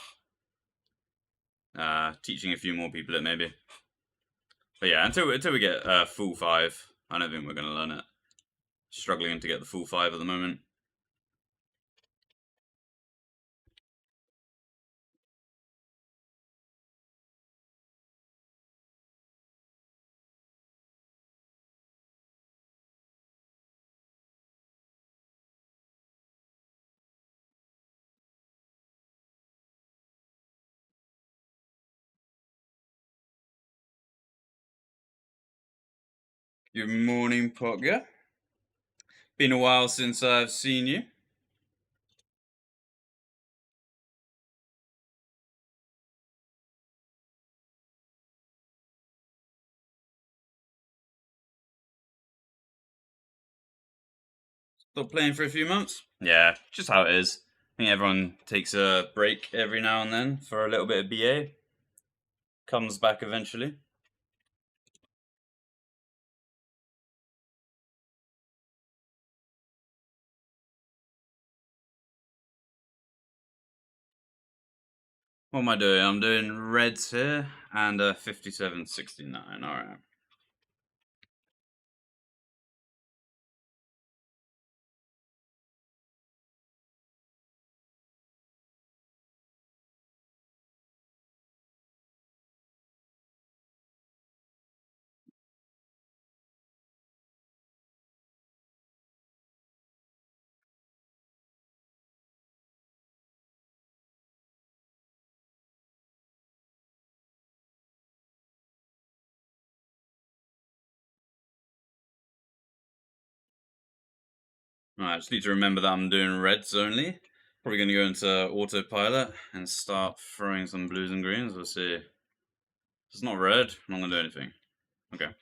teaching a few more people it maybe. But yeah, until we get full 5, I don't think we're going to learn it. Struggling to get the full 5 at the moment. Good morning, Pogger. Been a while since I've seen you. Still playing for a few months? Yeah, just how it is. I think everyone takes a break every now and then for a little bit of BA. Comes back eventually. What am I doing? I'm doing reds here and 5769. Alright. Alright, just need to remember that I'm doing reds only. Probably going to go into autopilot and start throwing some blues and greens. We'll see. If it's not red, I'm not going to do anything. Okay.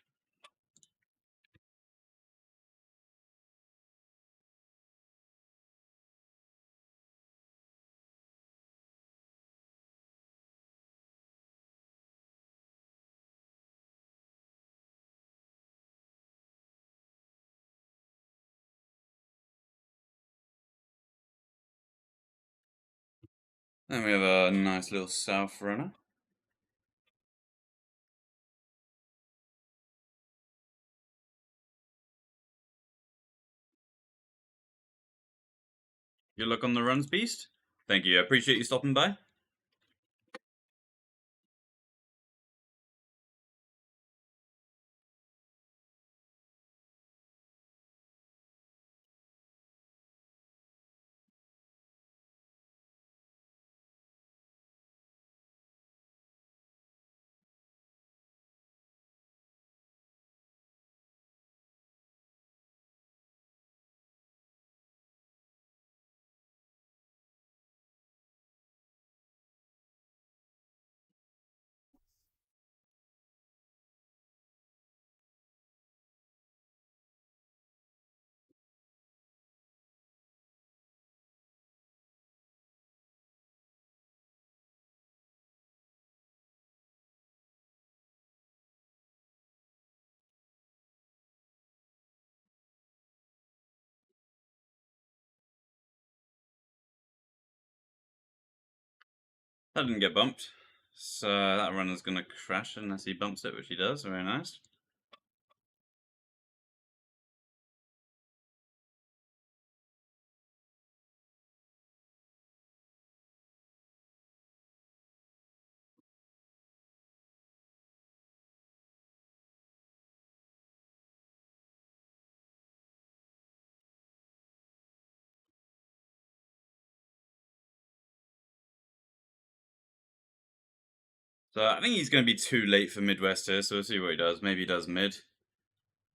Then we have a nice little south runner. Good luck on the runs, Beast. Thank you. I appreciate you stopping by. That didn't get bumped. So that runner's going to crash unless he bumps it, which he does. Very nice. So I think he's going to be too late for Midwest here, so we'll see what he does. Maybe he does mid.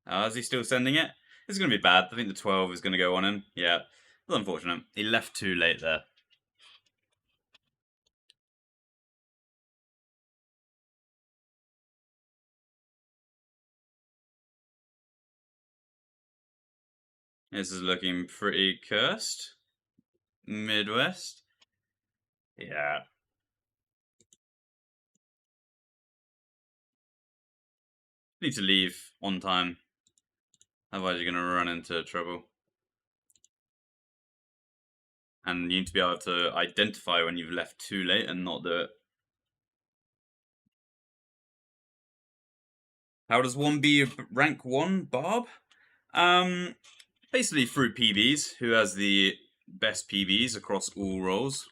Is he still sending it? It's going to be bad. I think the 12 is going to go on him. Yeah. It's unfortunate. He left too late there. This is looking pretty cursed. Midwest. Yeah. Need to leave on time. Otherwise you're going to run into trouble. And you need to be able to identify when you've left too late and not do it. How does one be rank 1, Barb? Basically through PBs. Who has the best PBs across all roles?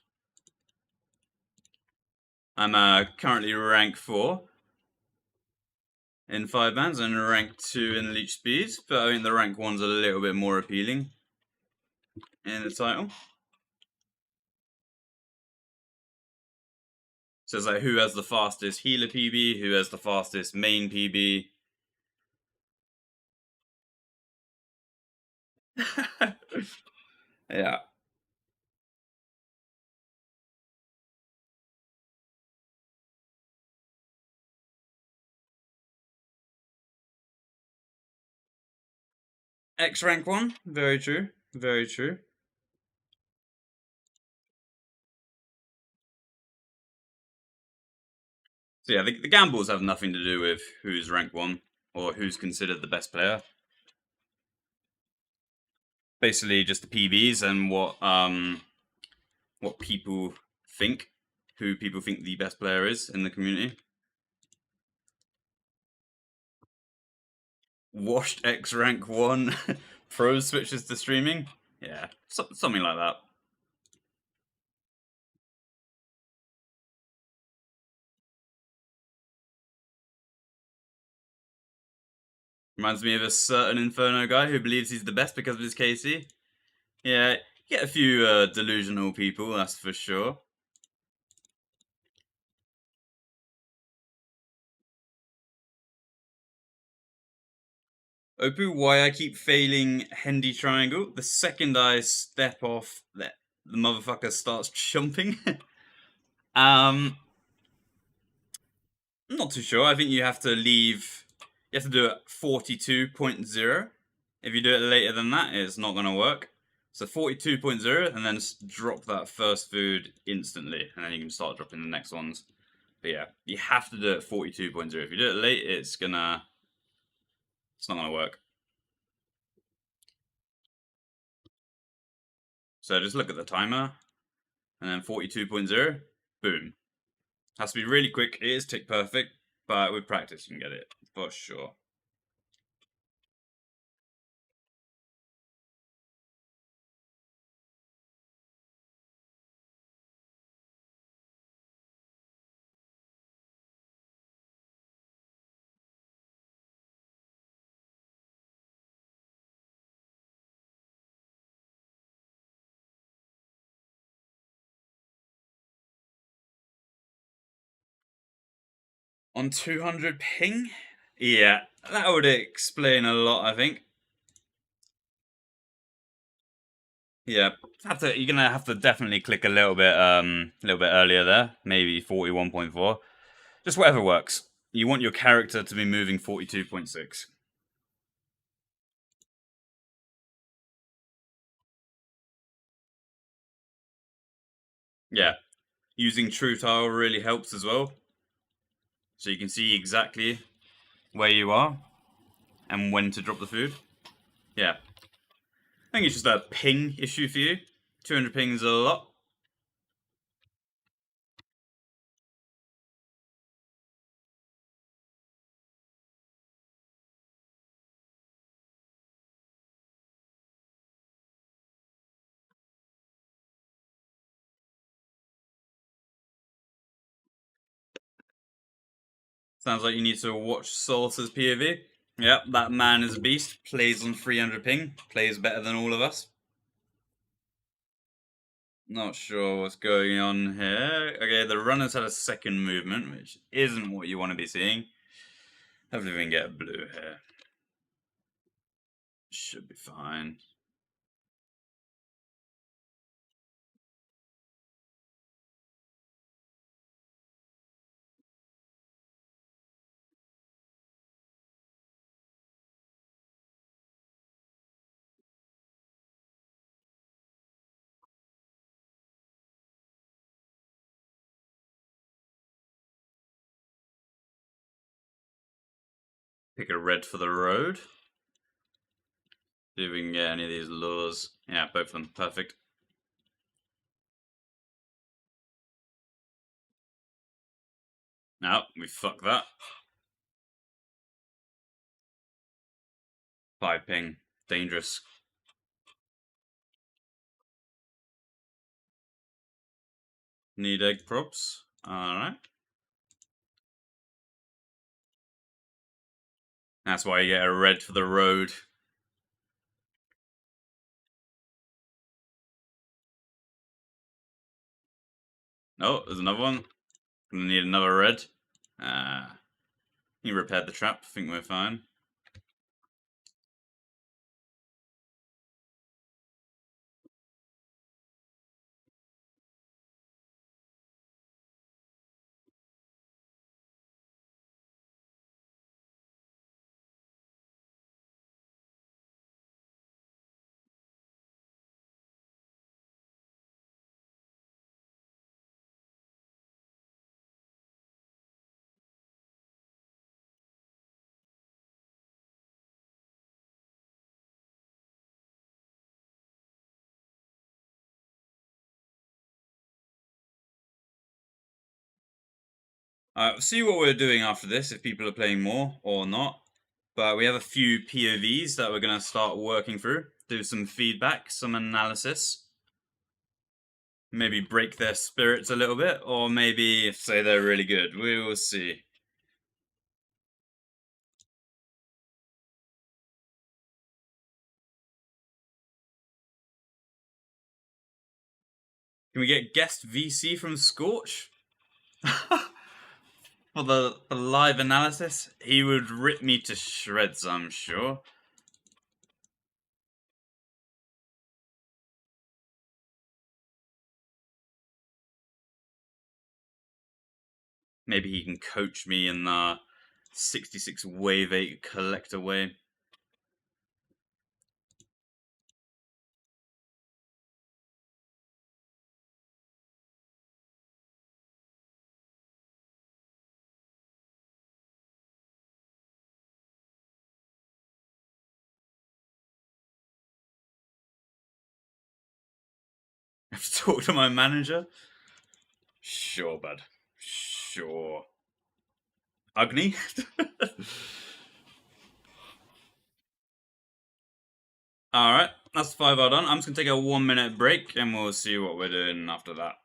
I'm currently rank 4 in 5 bands and rank 2 in leech speed, but I think the rank 1's a little bit more appealing in the title. So it's like who has the fastest healer PB, who has the fastest main PB. Yeah. X rank 1, very true, very true. So yeah, the gambles have nothing to do with who's rank 1 or who's considered the best player. Basically just the PBs and what people think, who people think the best player is in the community. Washed X rank 1 pro switches to streaming. Yeah, something like that. Reminds me of a certain Inferno guy who believes he's the best because of his KC. Yeah, get a few delusional people, that's for sure. Opu, why I keep failing Hendy Triangle? The second I step off, the motherfucker starts jumping. I'm not too sure. I think you have to leave. You have to do it 42.0. If you do it later than that, it's not going to work. So 42.0, and then drop that first food instantly, and then you can start dropping the next ones. But yeah, you have to do it 42.0. If you do it late, it's not gonna work. So just look at the timer, and then 42.0, boom. Has to be really quick. It is tick perfect, but with practice you can get it for sure. On 200 ping? Yeah, that would explain a lot, I think. Yeah, you're gonna have to definitely click a little bit earlier there, maybe 41.4. Just whatever works. You want your character to be moving 42.6. Yeah, using True Tile really helps as well. So you can see exactly where you are and when to drop the food. Yeah. I think it's just a ping issue for you. 200 ping is a lot. Sounds like you need to watch Salter's POV. Yep, that man is a beast. Plays on 300 ping. Plays better than all of us. Not sure what's going on here. Okay, the runner's had a second movement, which isn't what you want to be seeing. Hopefully we can get blue here. Should be fine. Pick a red for the road. See if we can get any of these lures. Yeah, both of them. Perfect. No, we fucked that. 5 ping. Dangerous. Need egg props. Alright. That's why you get a red for the road. Oh, there's another one. Gonna need another red. He repaired the trap. Think we're fine. See what we're doing after this, if people are playing more or not. But we have a few POVs that we're going to start working through. Do some feedback, some analysis. Maybe break their spirits a little bit, or maybe say they're really good. We will see. Can we get guest VC from Scorch? For the live analysis? He would rip me to shreds, I'm sure. Maybe he can coach me in the 66 Wave 8 collector way. I have to talk to my manager? Sure, bud. Sure. Agni? Alright, that's 5 hour done. I'm just gonna take a 1-minute break and we'll see what we're doing after that.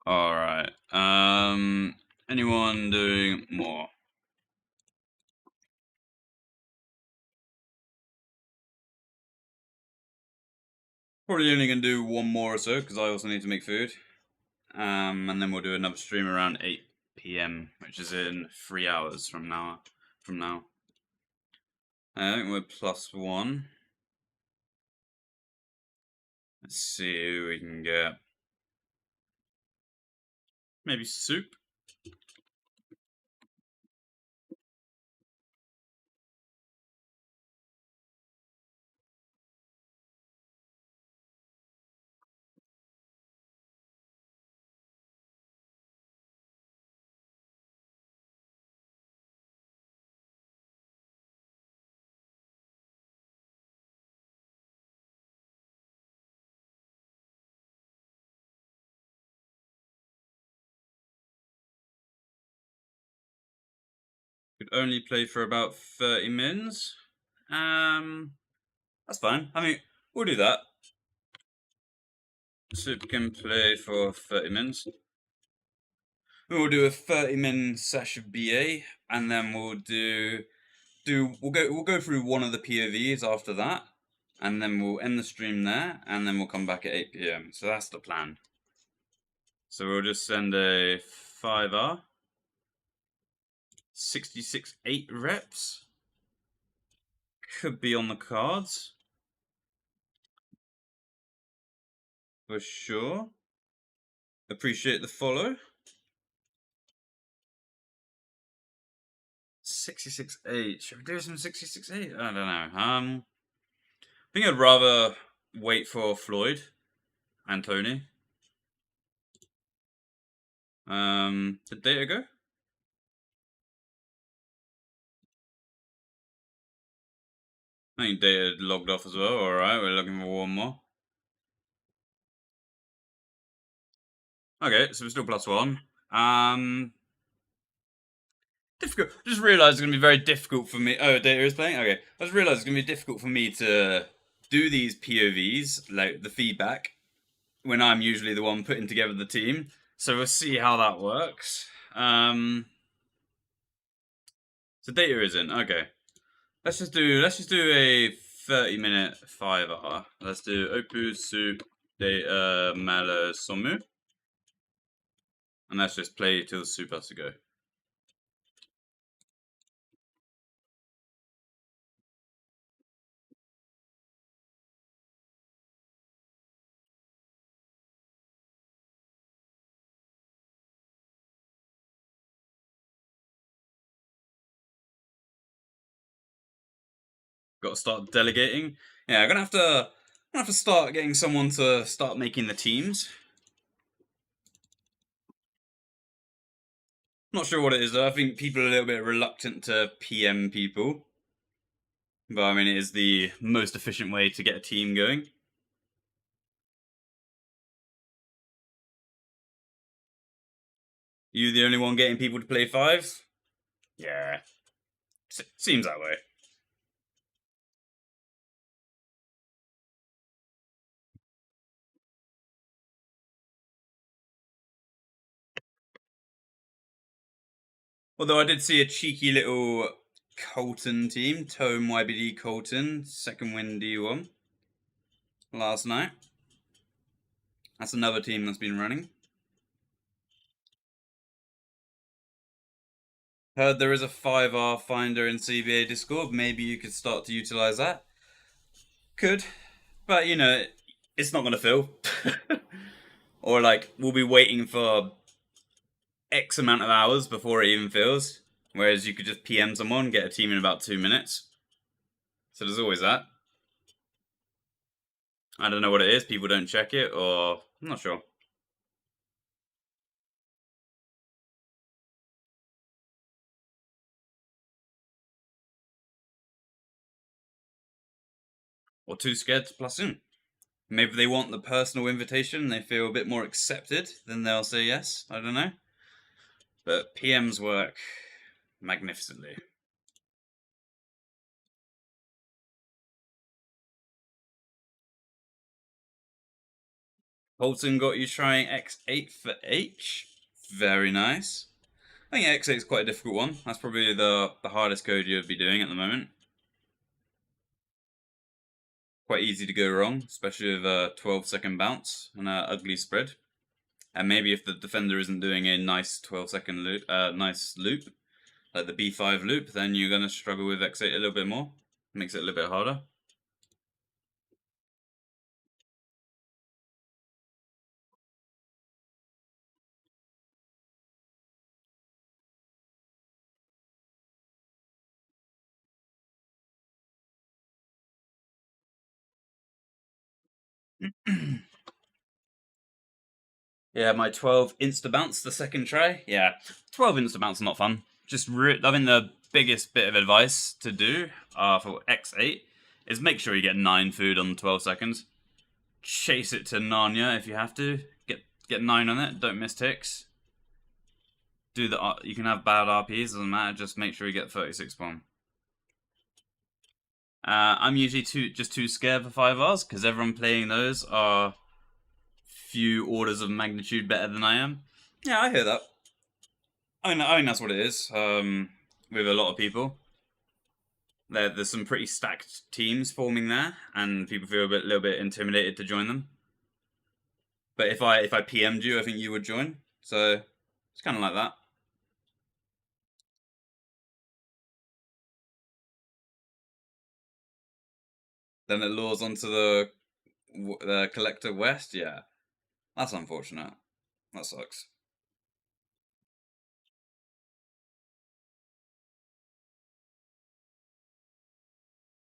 Alright. Anyone doing more? Probably only gonna do one more or so, because I also need to make food. And then we'll do another stream around 8 PM, which is in 3 hours from now. I think we're +1. Let's see who we can get. Maybe Soup? only play for about 30 mins. That's fine. I mean, we'll do that. Soup can play for 30 mins. We'll do a 30-min sesh of BA, and then we'll we'll go through one of the POVs after that, and then we'll end the stream there, and then we'll come back at 8 PM. So that's the plan. So we'll just send a 5R, 66 8 reps. Could be on the cards for sure. Appreciate the follow. 66-8. Should we do some 66-8? I don't know. I think I'd rather wait for Floyd and Tony. Did Data go? I think Data logged off as well. Alright, we're looking for one more. Okay, so we're still +1. Difficult. Just realised it's going to be very difficult for me. Oh, Data is playing? Okay. I just realised it's going to be difficult for me to do these POVs, like the feedback, when I'm usually the one putting together the team. So we'll see how that works. So Data isn't. Okay. Let's just do a 30-minute 5R. Let's do Opus, Soup, Data, Malo, Somu. And let's just play till Soup has to go. Got to start delegating. Yeah, I'm gonna have to start getting someone to start making the teams. Not sure what it is though. I think people are a little bit reluctant to PM people. But I mean, it is the most efficient way to get a team going. You the only one getting people to play 5s? Yeah. Seems that way. Although I did see a cheeky little Colton team, Tome YBD Colton, second win D1 last night. That's another team that's been running. Heard there is a 5R finder in CBA Discord. Maybe you could start to utilize that. Could. But, you know, it's not going to fill. Or, like, we'll be waiting for X amount of hours before it even fills. Whereas you could just PM someone, get a team in about 2 minutes. So there's always that. I don't know what it is. People don't check it, or I'm not sure. Or too scared to plus in. Maybe they want the personal invitation and they feel a bit more accepted, then they'll say yes. I don't know. But PMs work magnificently. Colton got you trying X8 for H. Very nice. I think X8 is quite a difficult one. That's probably the hardest code you'd be doing at the moment. Quite easy to go wrong, especially with a 12-second bounce and an ugly spread. And maybe if the defender isn't doing a nice 12-second loop, nice loop, like the B5 loop, then you're going to struggle with X8 a little bit more. Makes it a little bit harder. Yeah, my 12 insta bounce the second try. Yeah, 12 insta bounce not fun. Just I think the biggest bit of advice to do for X8 is make sure you get 9 food on 12 seconds. Chase it to Narnia if you have to. Get 9 on it. Don't miss ticks. do the you can have bad RPs, doesn't matter. Just make sure you get 36 bomb. I'm usually just too scared for 5Rs because everyone playing those are few orders of magnitude better than I am. Yeah, I hear that. I think that's what it is. With a lot of people, there's some pretty stacked teams forming there, and people feel a little bit intimidated to join them. But if I PM'd you, I think you would join. So it's kind of like that. Then it lures onto the Collector West. Yeah, that's unfortunate. That sucks.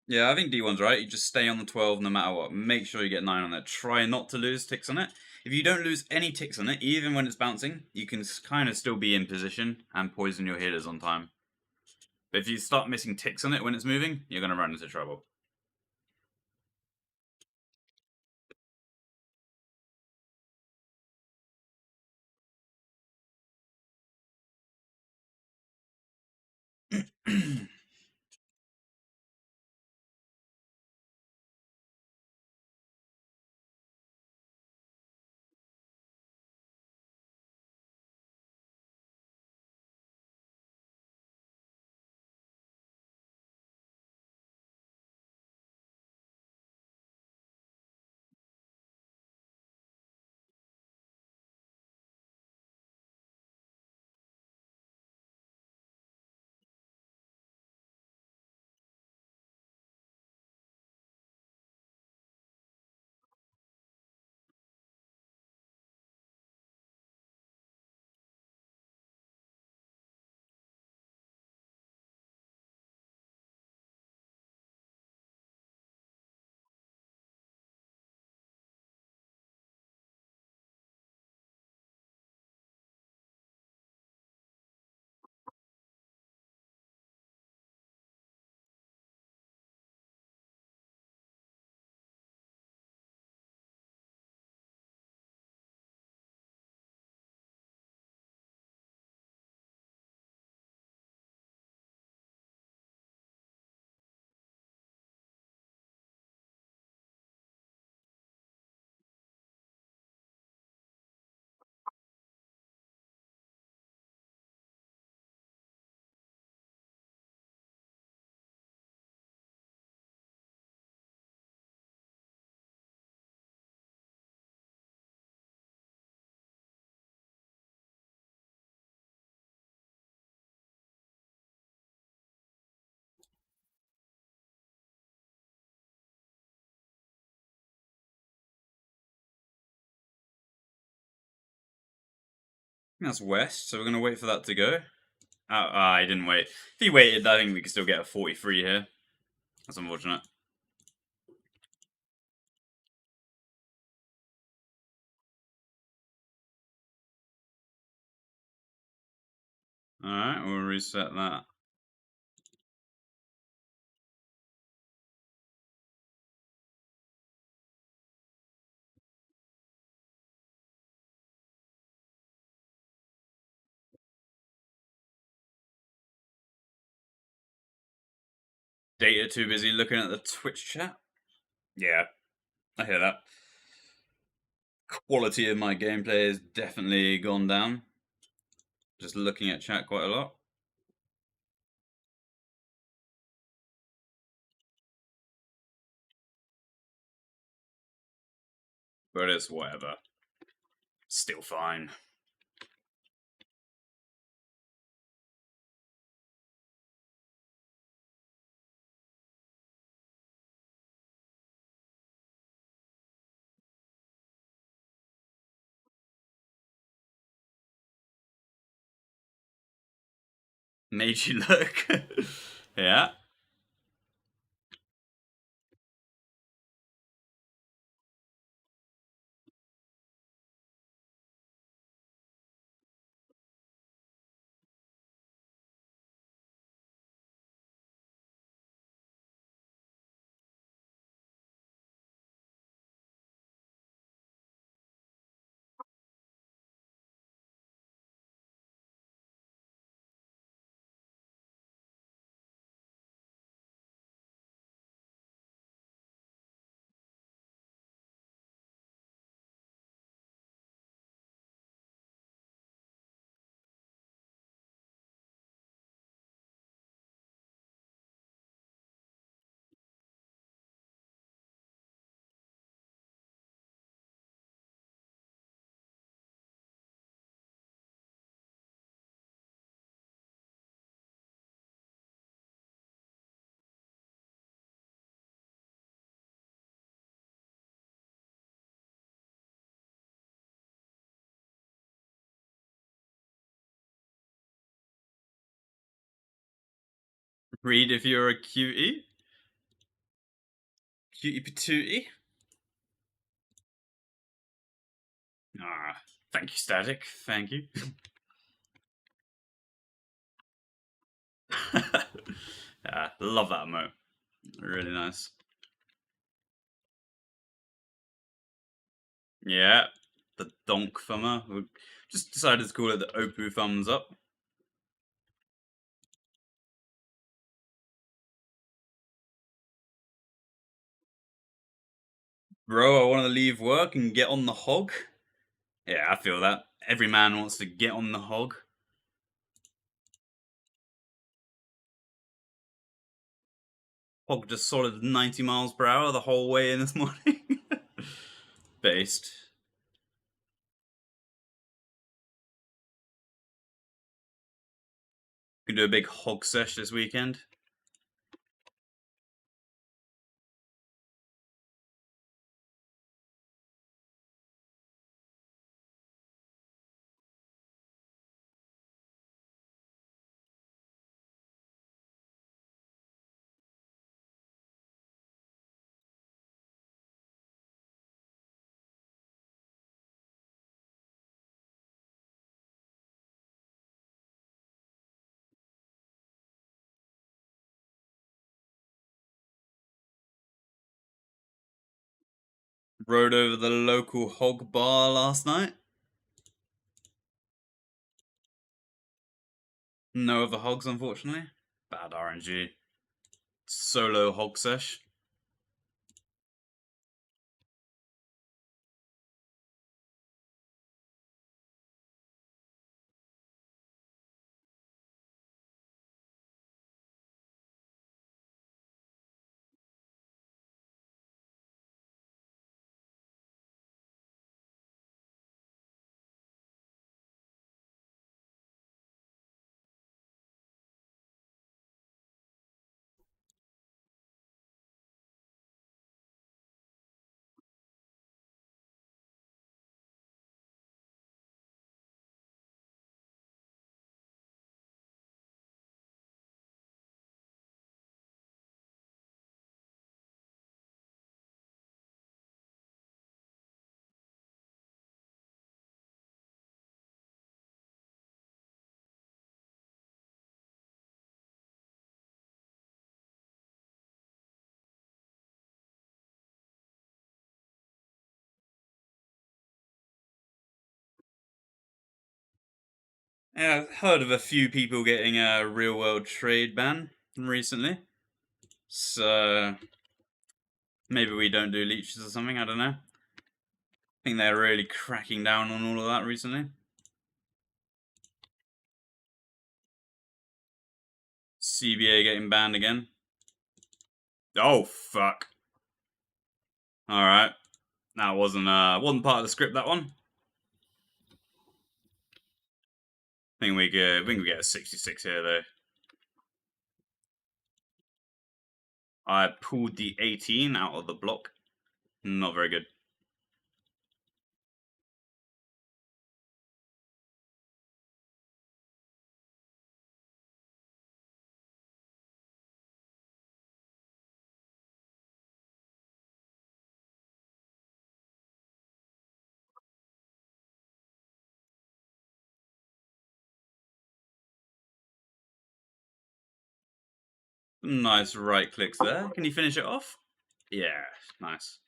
Yeah, I think D1's right. You just stay on the 12 no matter what. Make sure you get 9 on there. Try not to lose ticks on it. If you don't lose any ticks on it, even when it's bouncing, you can kind of still be in position and poison your healers on time. But if you start missing ticks on it when it's moving, you're going to run into trouble. That's West, so we're going to wait for that to go. I didn't wait. If he waited, I think we could still get a 43 here. That's unfortunate. Alright, we'll reset that. Data too busy looking at the Twitch chat. Yeah, I hear that. Quality of my gameplay has definitely gone down. Just looking at chat quite a lot. But it's whatever. Still fine. Made you look. Yeah. Read if you're a cutie. Cutie patootie. Ah, thank you, Static. Thank you. Yeah, love that emote. Really nice. Yeah, the donk thumber. We just decided to call it the Opoo thumbs up. Bro, I want to leave work and get on the hog. Yeah, I feel that. Every man wants to get on the hog. Hog just solid 90 miles per hour the whole way in this morning. Based. Can do a big hog sesh this weekend. Rode over the local hog bar last night. No other hogs, unfortunately. Bad RNG. Solo hog sesh. Yeah, I've heard of a few people getting a real world trade ban recently. So maybe we don't do leeches or something, I don't know. I think they're really cracking down on all of that recently. CBA getting banned again. Oh fuck. Alright. That wasn't part of the script, that one. I think we get a 66 here though. I pulled the 18 out of the block. Not very good. Nice right clicks there. Can you finish it off? Yeah, nice.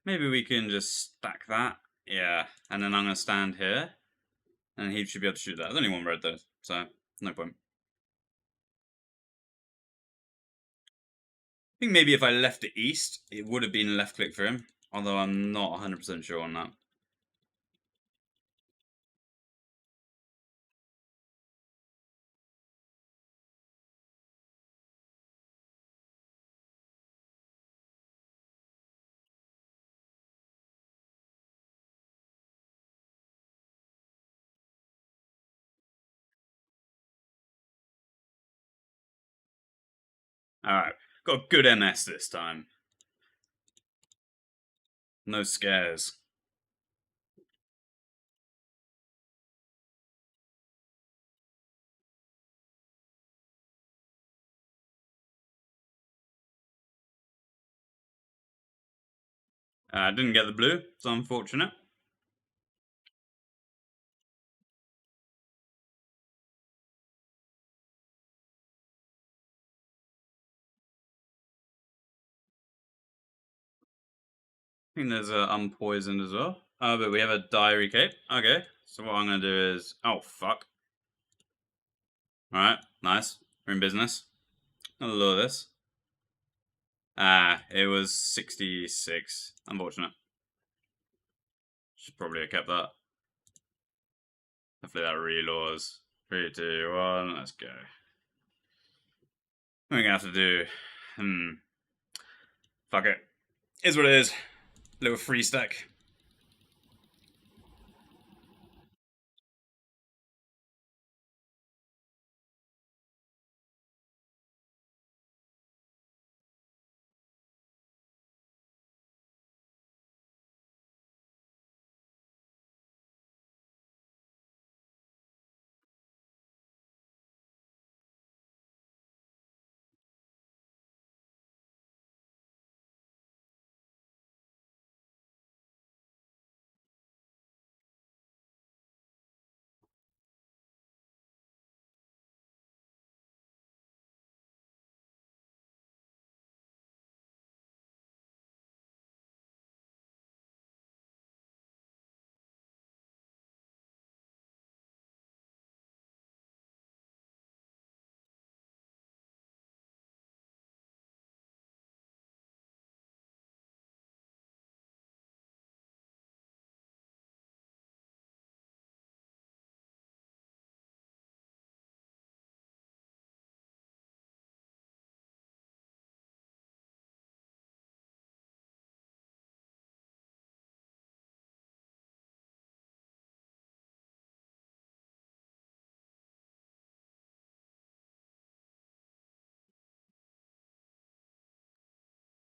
Maybe we can just stack that. Yeah, and then I'm gonna stand here. And he should be able to shoot that. There's only one red though, so no point. I think maybe if I left it east, it would have been left click for him. Although I'm not 100% sure on that. Alright, got good MS this time. No scares. Didn't get the blue, it's unfortunate. I think there's unpoisoned as well. But we have a diary cape. Okay, so what I'm gonna do is, oh fuck. All right, nice. We're in business. A little of this. It was 66. Unfortunate. Should probably have kept that. Hopefully that reloads. 3, 2, 1. Let's go. We're gonna have to do. Fuck it. Is what it is. Little free stack.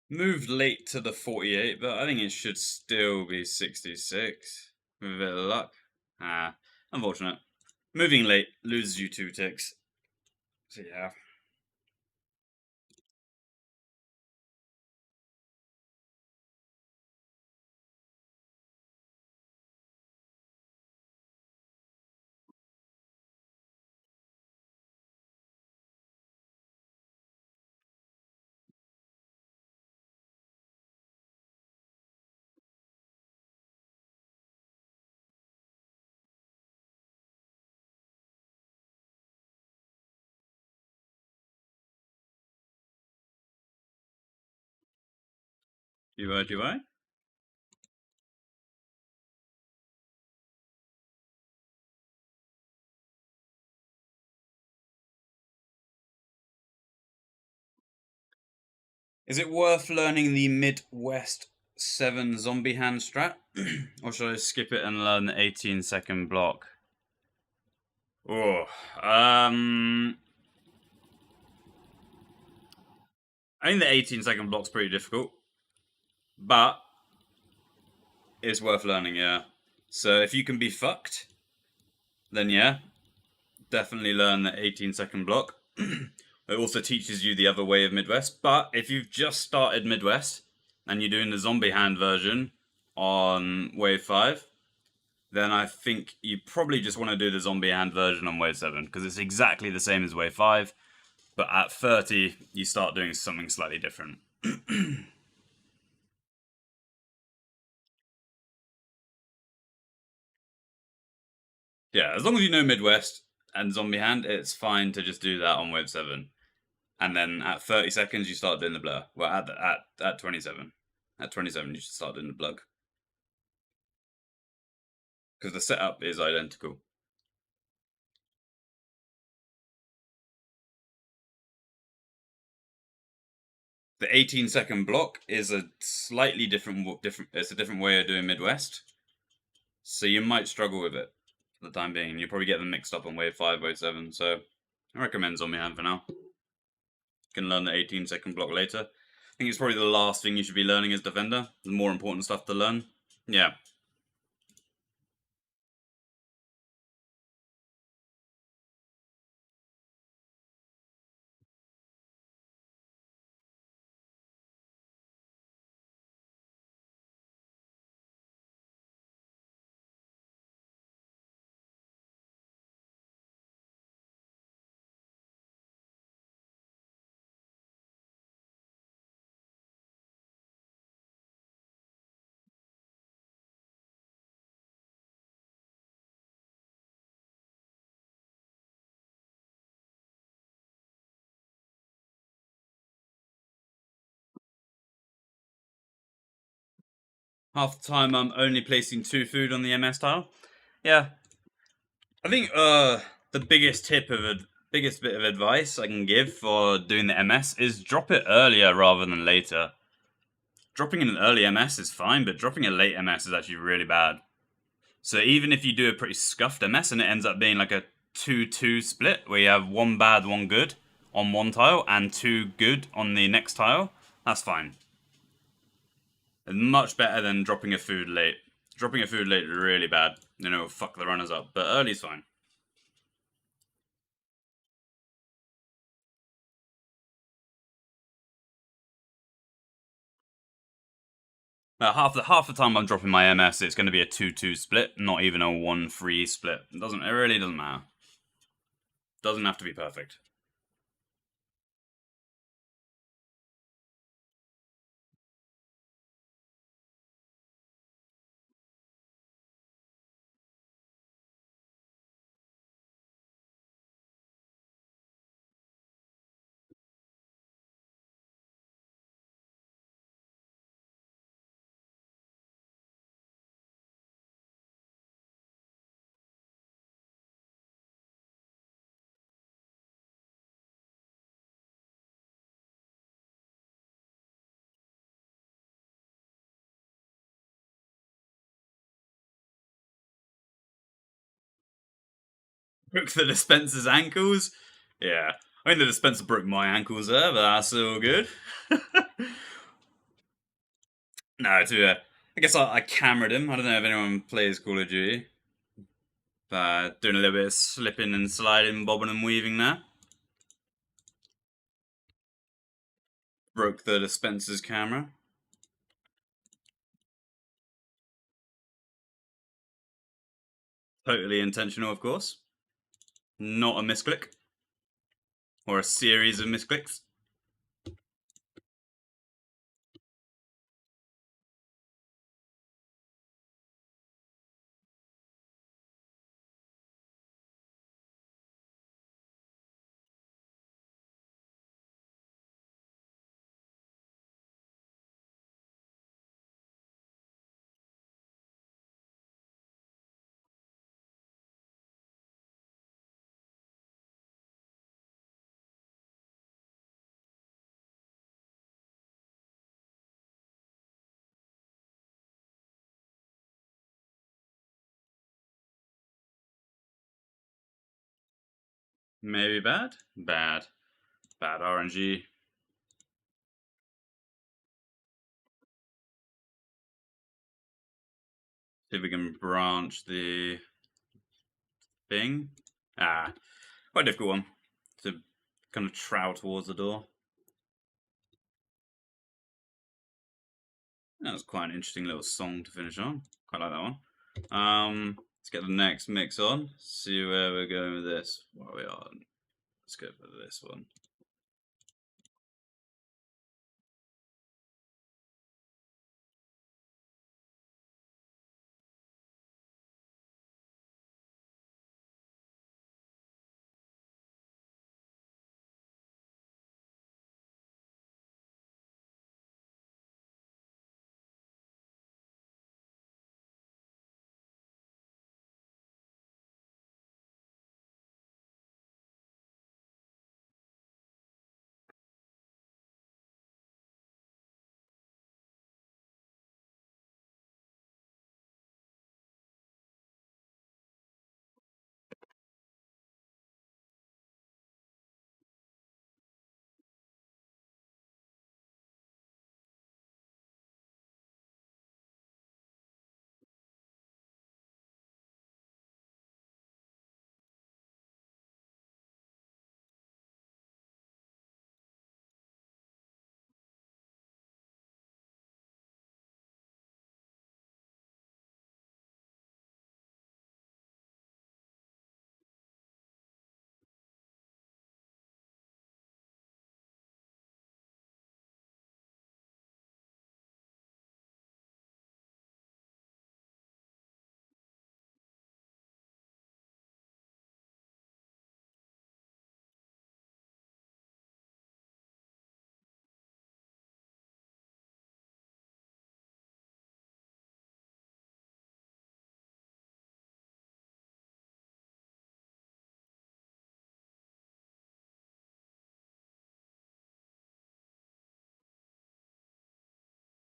Moved late to the 48, but I think it should still be 66 with a bit of luck. Unfortunate. Moving late loses you 2 ticks. So yeah. Do I? Is it worth learning the Midwest 7 zombie hand strat? Or should I skip it and learn the 18-second block? Oh, I think the 18-second block's pretty difficult, but it's worth learning, yeah. So if you can be fucked, then yeah, definitely learn the 18-second block. It also teaches you the other way of Midwest, but if you've just started Midwest and you're doing the zombie hand version on wave 5, then I think you probably just want to do the zombie hand version on wave 7, because it's exactly the same as wave 5, but at 30, you start doing something slightly different. Yeah, as long as you know Midwest and Zombie Hand, it's fine to just do that on wave 7. And then at 30 seconds, you start doing the blur. Well, at 27. At 27, you should start doing the blug. Because the setup is identical. The 18-second block is a slightly different. It's a different way of doing Midwest. So you might struggle with it for the time being. You probably get them mixed up on wave 5, wave 7. So I recommend Zombie Hand for now. You can learn the 18-second block later. I think it's probably the last thing you should be learning as Defender. The more important stuff to learn. Yeah. Half the time I'm only placing 2 food on the MS tile. Yeah. I think the biggest bit of advice I can give for doing the MS is drop it earlier rather than later. Dropping an early MS is fine, but dropping a late MS is actually really bad. So even if you do a pretty scuffed MS and it ends up being like a 2-2 split, where you have 1 bad, 1 good on one tile and 2 good on the next tile, that's fine. It's much better than dropping a food late. Dropping a food late is really bad. You know, fuck the runners up, but early's fine. Half the time I'm dropping my MS, it's going to be a 2-2 split, not even a 1-3 split. It really doesn't matter. Doesn't have to be perfect. Broke the dispenser's ankles. Yeah, I mean the dispenser broke my ankles there, but that's all good. No, I guess I cameraed him. I don't know if anyone plays Call of Duty. Doing a little bit of slipping and sliding, bobbing and weaving there. Broke the dispenser's camera. Totally intentional, of course. Not a misclick. Or a series of misclicks. Maybe bad? Bad. Bad RNG. See if we can branch the thing. Quite a difficult one to kind of trowel towards the door. That was quite an interesting little song to finish on. Quite like that one. Let's get the next mix on. See where we're going with this. What are we on? Let's go for this one.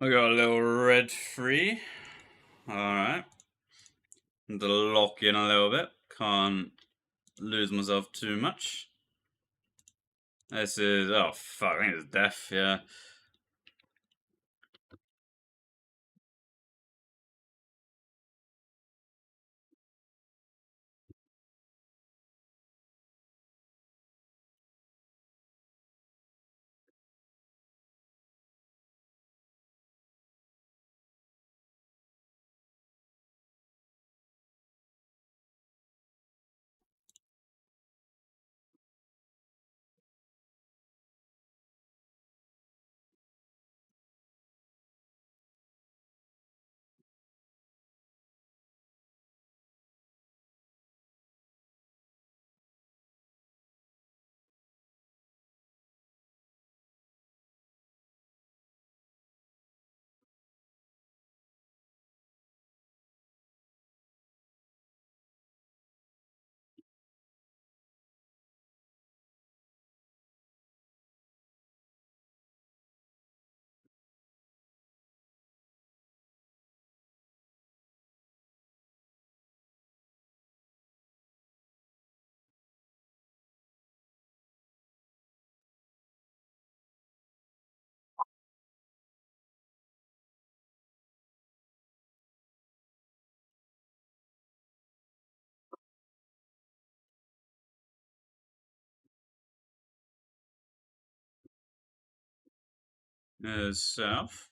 We got a little red free. Alright. To lock in a little bit. Can't lose myself too much. This is... oh, fuck. I think it's death, yeah. South.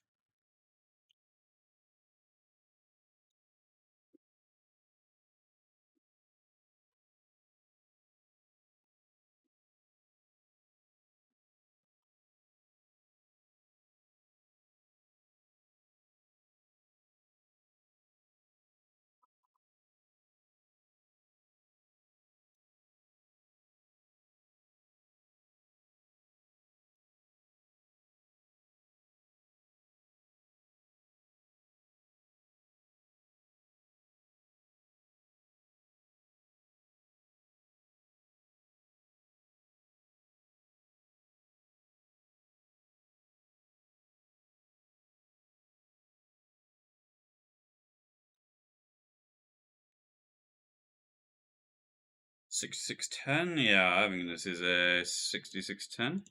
$66.10. Yeah, I think this is a $66.10.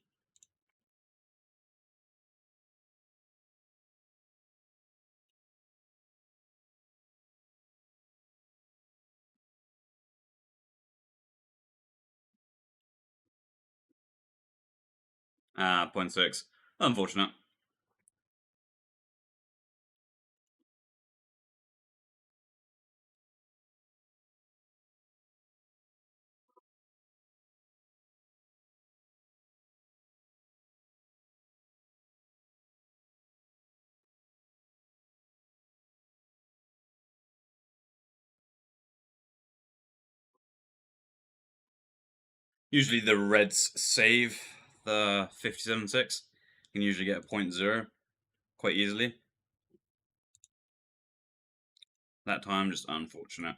Ah, 0.6. Unfortunate. Usually the reds save the 57.6. You can usually get a 0.0 quite easily. That time, just unfortunate.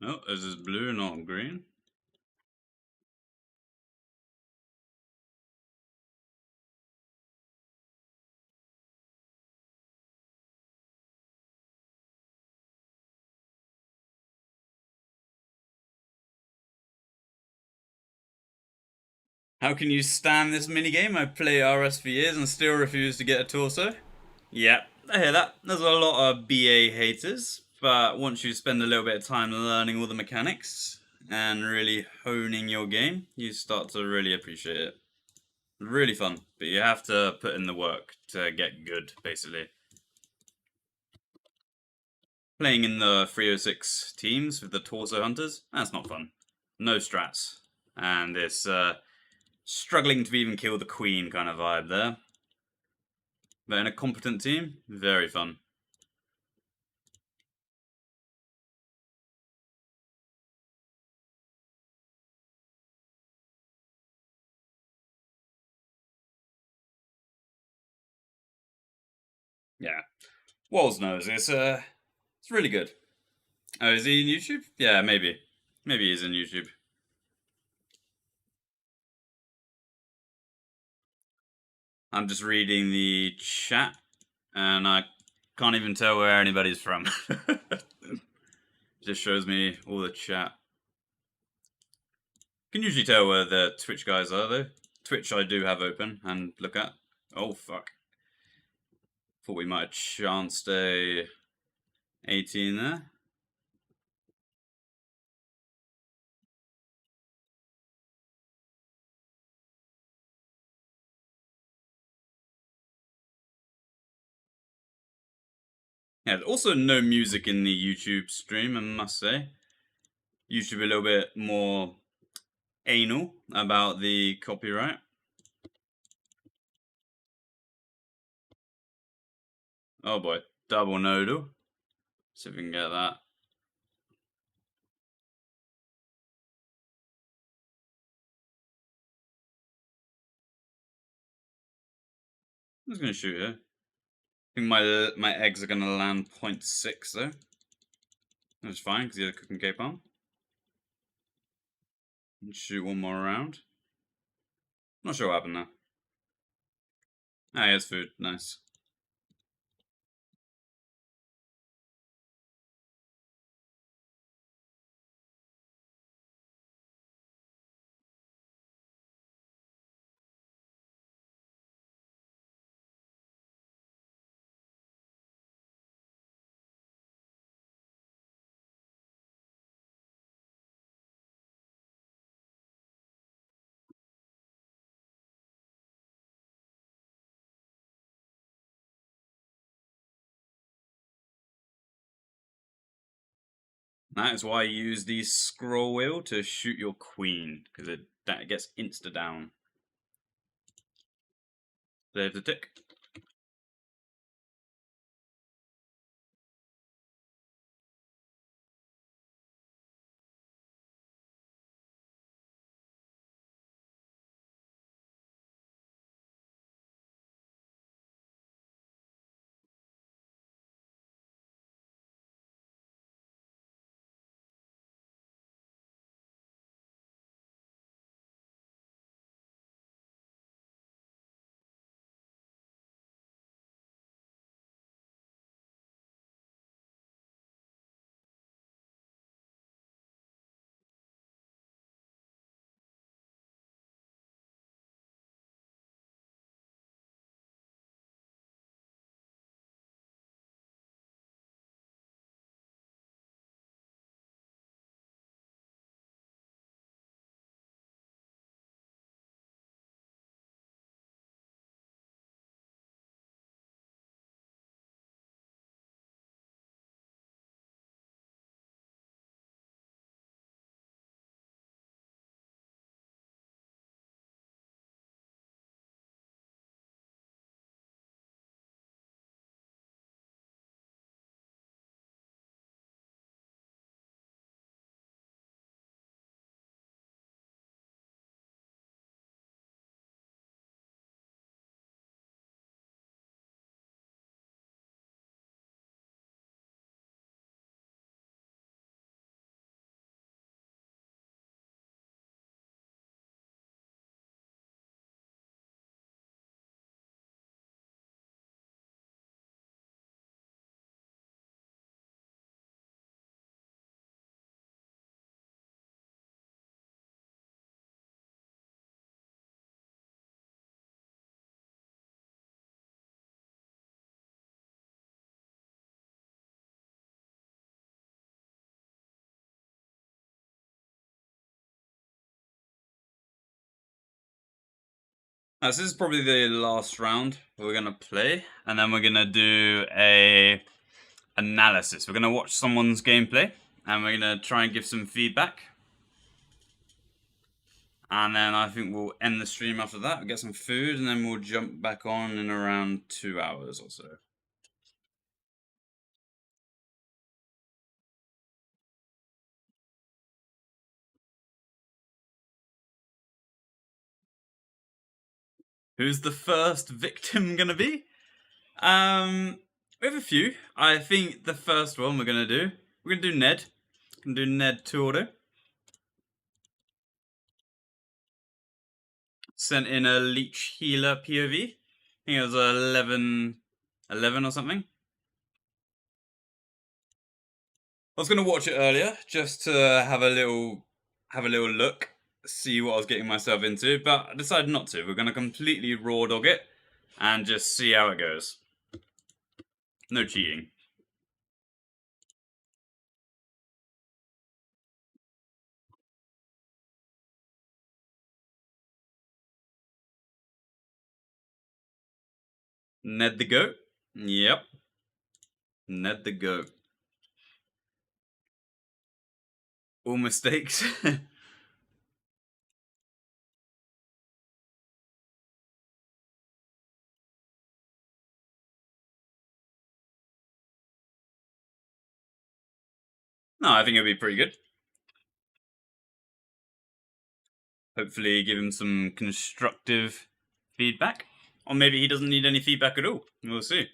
Oh, this is blue, not green. How can you stand this minigame? I play RS for years and still refuse to get a torso. Yep, I hear that. There's a lot of BA haters, but once you spend a little bit of time learning all the mechanics and really honing your game, you start to really appreciate it. Really fun, but you have to put in the work to get good, basically. Playing in the 306 teams with the torso hunters, that's not fun. No strats. And it's struggling to even kill the queen kind of vibe there. But in a competent team, very fun. Yeah. Walls knows it's really good. Oh, is he in YouTube? Yeah, maybe. Maybe he's in YouTube. I'm just reading the chat and I can't even tell where anybody's from. Just shows me all the chat. Can usually tell where the Twitch guys are though. Twitch I do have open and look at. Oh fuck. Thought we might have chanced a 18 there. Yeah, also no music in the YouTube stream, I must say. YouTube a little bit more anal about the copyright. Oh boy, double nodal. See if we can get that. I'm just gonna shoot here. I think my eggs are gonna land 0.6 though. That's fine because he had a cooking cape on. Shoot one more round. Not sure what happened there. Ah, he has food. Nice. That is why you use the scroll wheel to shoot your queen, because that gets insta down. There's the tick. This is probably the last round we're gonna play, and then we're gonna do a analysis. We're gonna watch someone's gameplay, and we're gonna try and give some feedback. And then I think we'll end the stream after that. We'll get some food, and then we'll jump back on in around 2 hours or so. Who's the first victim gonna be? We have a few. I think the first one we're gonna do Ned. We're gonna do Ned 2 auto. Sent in a leech healer POV. I think it was 11 or something. I was gonna watch it earlier just to have a little look, see what I was getting myself into, but I decided not to. We're gonna completely raw dog it and just see how it goes. No cheating. Ned the goat. Yep. Ned the goat. All mistakes. No, I think it'll be pretty good. Hopefully give him some constructive feedback. Or maybe he doesn't need any feedback at all. We'll see.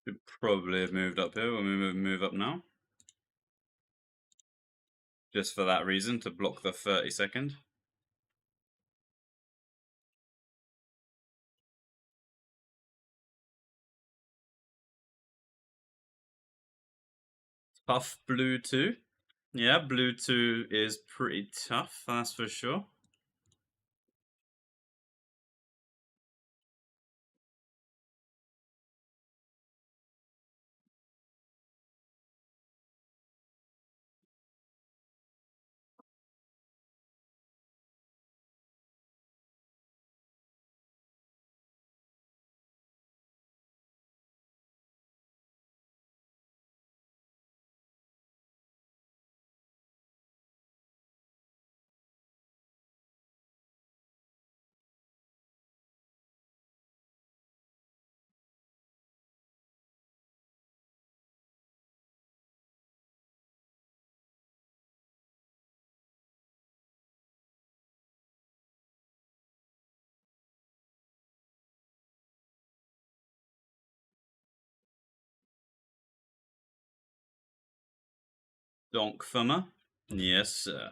Should probably have moved up here when we move up now. Just for that reason, to block the 30-second. Tough blue 2. Yeah, blue 2 is pretty tough, that's for sure. Donk Thummer. Yes, sir.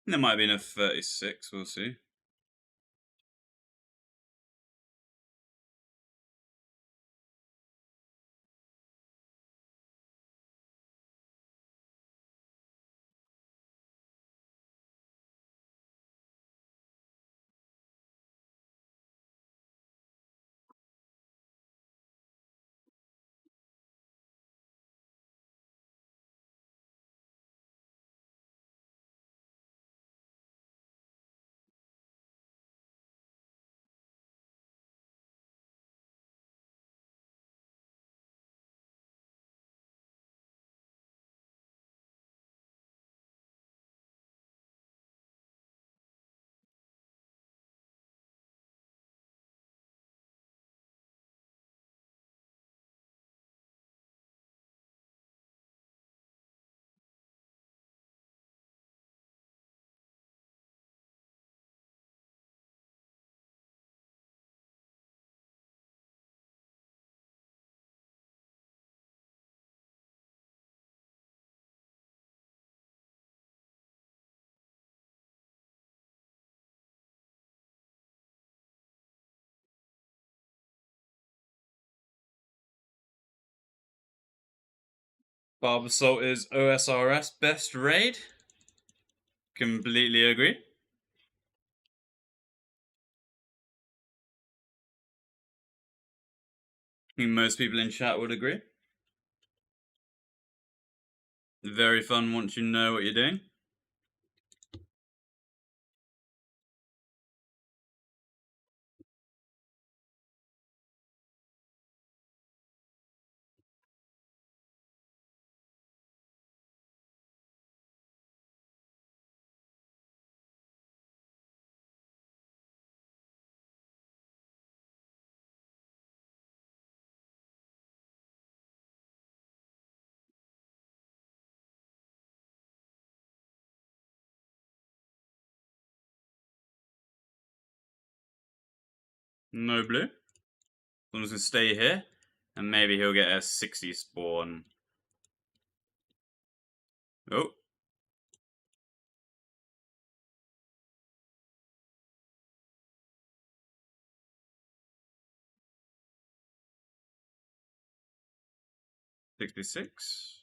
There might be a 36, we'll see. Barb Assault is OSRS best raid. Completely agree. I think most people in chat would agree. Very fun once you know what you're doing. No blue. Someone's gonna stay here, and maybe he'll get a 60 spawn. Oh. $66.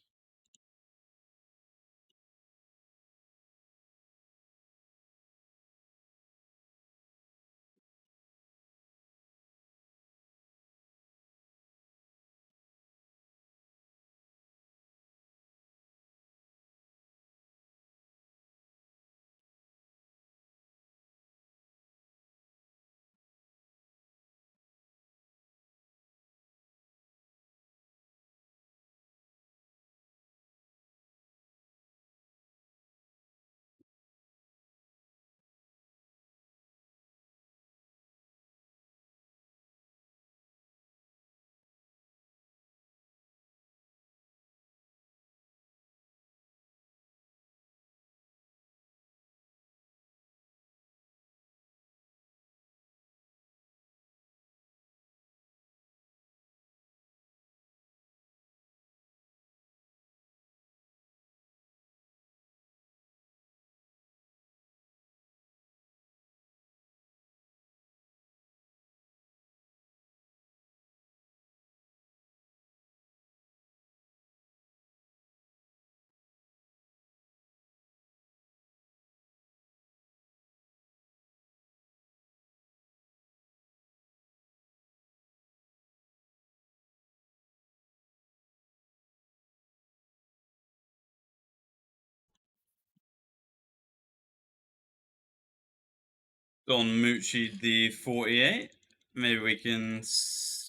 Don Mucci the 48. Maybe we can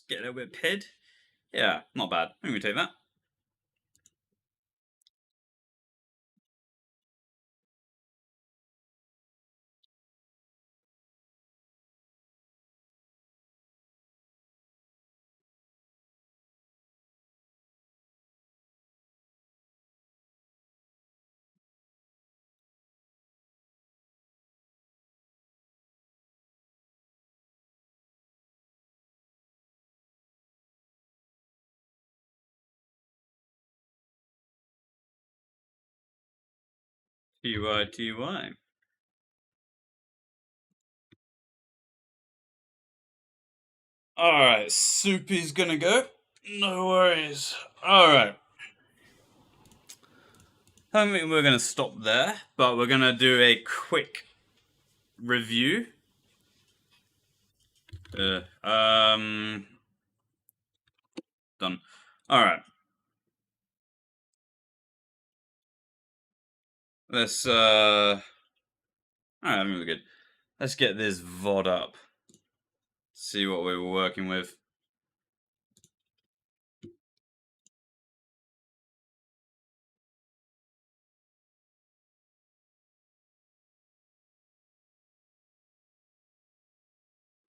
get a little bit pid. Yeah, not bad. I think we take that. TY. Alright, Soupy's gonna go. No worries. Alright. I don't think we're gonna stop there, but we're gonna do a quick review. Done. Alright. Let's alright, I think we're good. Let's get this VOD up. See what we were working with.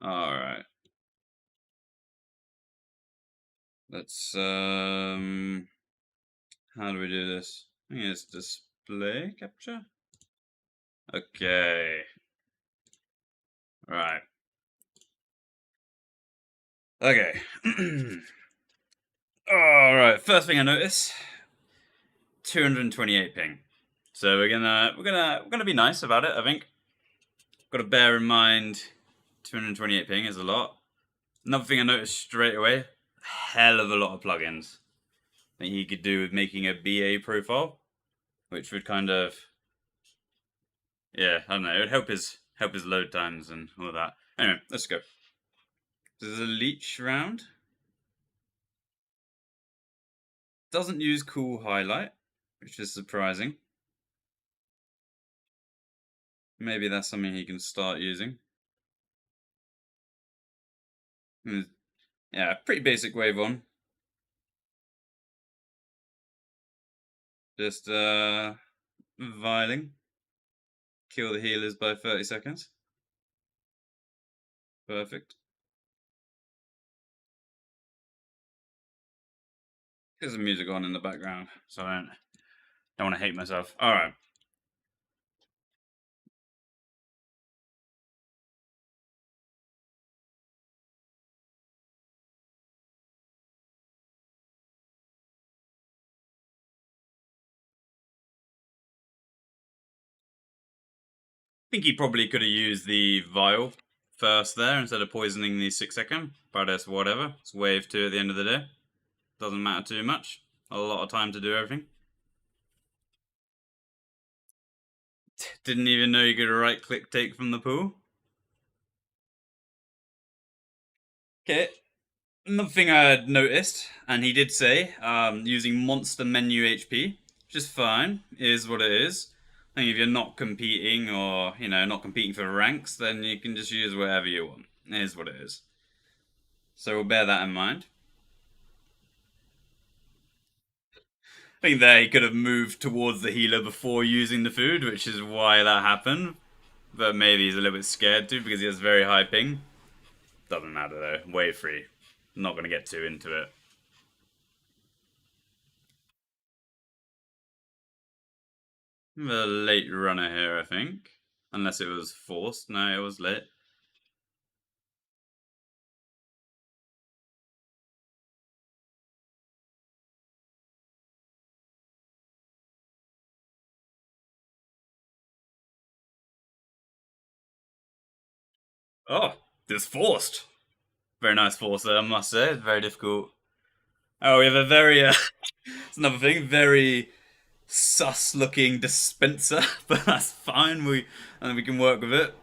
Alright. Let's how do we do this? I think it's display capture. Okay. Right. Okay. Alright, first thing I notice, 228 ping. So we're gonna be nice about it, I think. Gotta bear in mind 228 ping is a lot. Another thing I noticed straight away, hell of a lot of plugins that he could do with making a BA profile, which would kind of, yeah, I don't know, it would help his load times and all that. Anyway, let's go. There's a leech round. Doesn't use cool highlight, which is surprising. Maybe that's something he can start using. Yeah, pretty basic wave on. Just viling. Kill the healers by 30 seconds. Perfect. There's some music on in the background, so I don't want to hate myself. Alright. I think he probably could have used the vial first there instead of poisoning the 6 second, but it's whatever. It's wave 2 at the end of the day. Doesn't matter too much. A lot of time to do everything. Didn't even know you could right click take from the pool. Okay. Another thing I had noticed, and he did say, using monster menu HP, which is fine, is what it is. I think if you're not competing or, not competing for ranks, then you can just use whatever you want. It is what it is. So we'll bear that in mind. I think there he could have moved towards the healer before using the food, which is why that happened. But maybe he's a little bit scared too because he has very high ping. Doesn't matter though. Wave 3. Not going to get too into it. The late runner here, I think. Unless it was forced. No, it was late. Oh, this forced. Very nice force there, I must say. Very difficult. Oh, we have a very, it's another thing, very sus looking dispenser, but that's fine. I think we can work with it.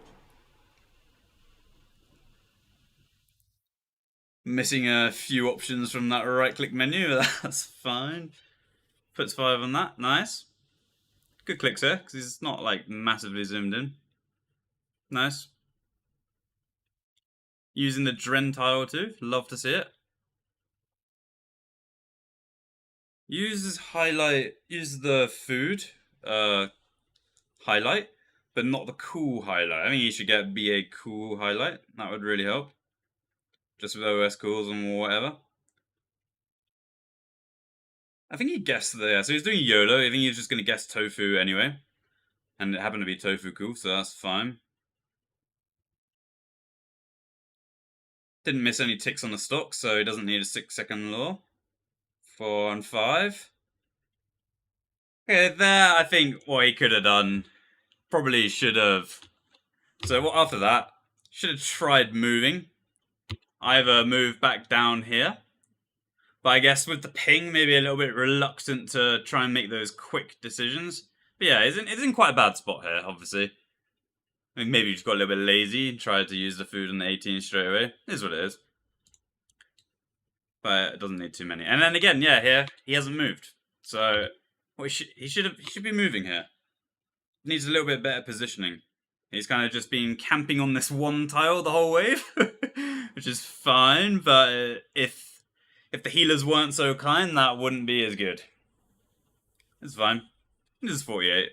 Missing a few options from that right click menu, that's fine. Puts 5 on that, nice. Good clicks here, because he's not like massively zoomed in. Nice. Using the Dren tile too, love to see it. Use the food highlight, but not the cool highlight. I think you should get BA cool highlight. That would really help. Just with OS cools and whatever. I think he guessed there. So he's doing YOLO. I think he's just going to guess tofu anyway. And it happened to be tofu cool, so that's fine. Didn't miss any ticks on the stock, so he doesn't need a 6 second lure. 4 and 5. Okay, there I think what he could have done. Probably should have. So after that, should have tried moving. either move back down here, but I guess with the ping, maybe a little bit reluctant to try and make those quick decisions. But yeah, it's in quite a bad spot here, obviously. I mean, maybe he just got a little bit lazy and tried to use the food on the 18 straight away. It is what it is. But it doesn't need too many. And then again, yeah, here, he hasn't moved. So, well, he should be moving here. Needs a little bit better positioning. He's kind of just been camping on this one tile the whole wave, which is fine, but if the healers weren't so kind, that wouldn't be as good. It's fine. This is 48.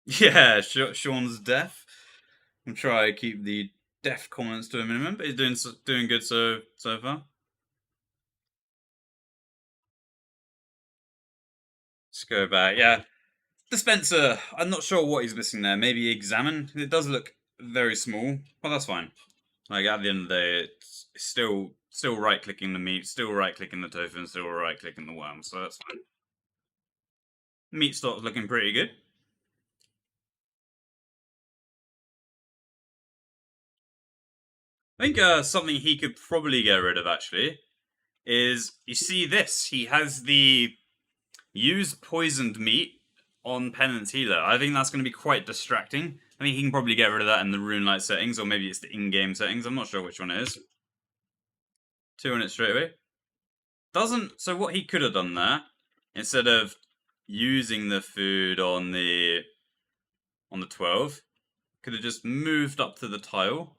Yeah, Sean's deaf. I'm trying to keep the deaf comments to a minimum, but he's doing good so far. Let's go back. Yeah, Dispenser. I'm not sure what he's missing there. Maybe Examine. It does look very small, but that's fine. Like at the end of the day, it's still right clicking the meat, still right clicking the tofu, and still right clicking the worm. So that's fine. Meat stock's looking pretty good. I think something he could probably get rid of actually is you see this. He has the use poisoned meat on Penance Healer. I think that's going to be quite distracting. I think he can probably get rid of that in the Rune Light settings, or maybe it's the in-game settings. I'm not sure which one it is. 2 on it straight away. So what he could have done there, instead of using the food on the 12, could have just moved up to the tile,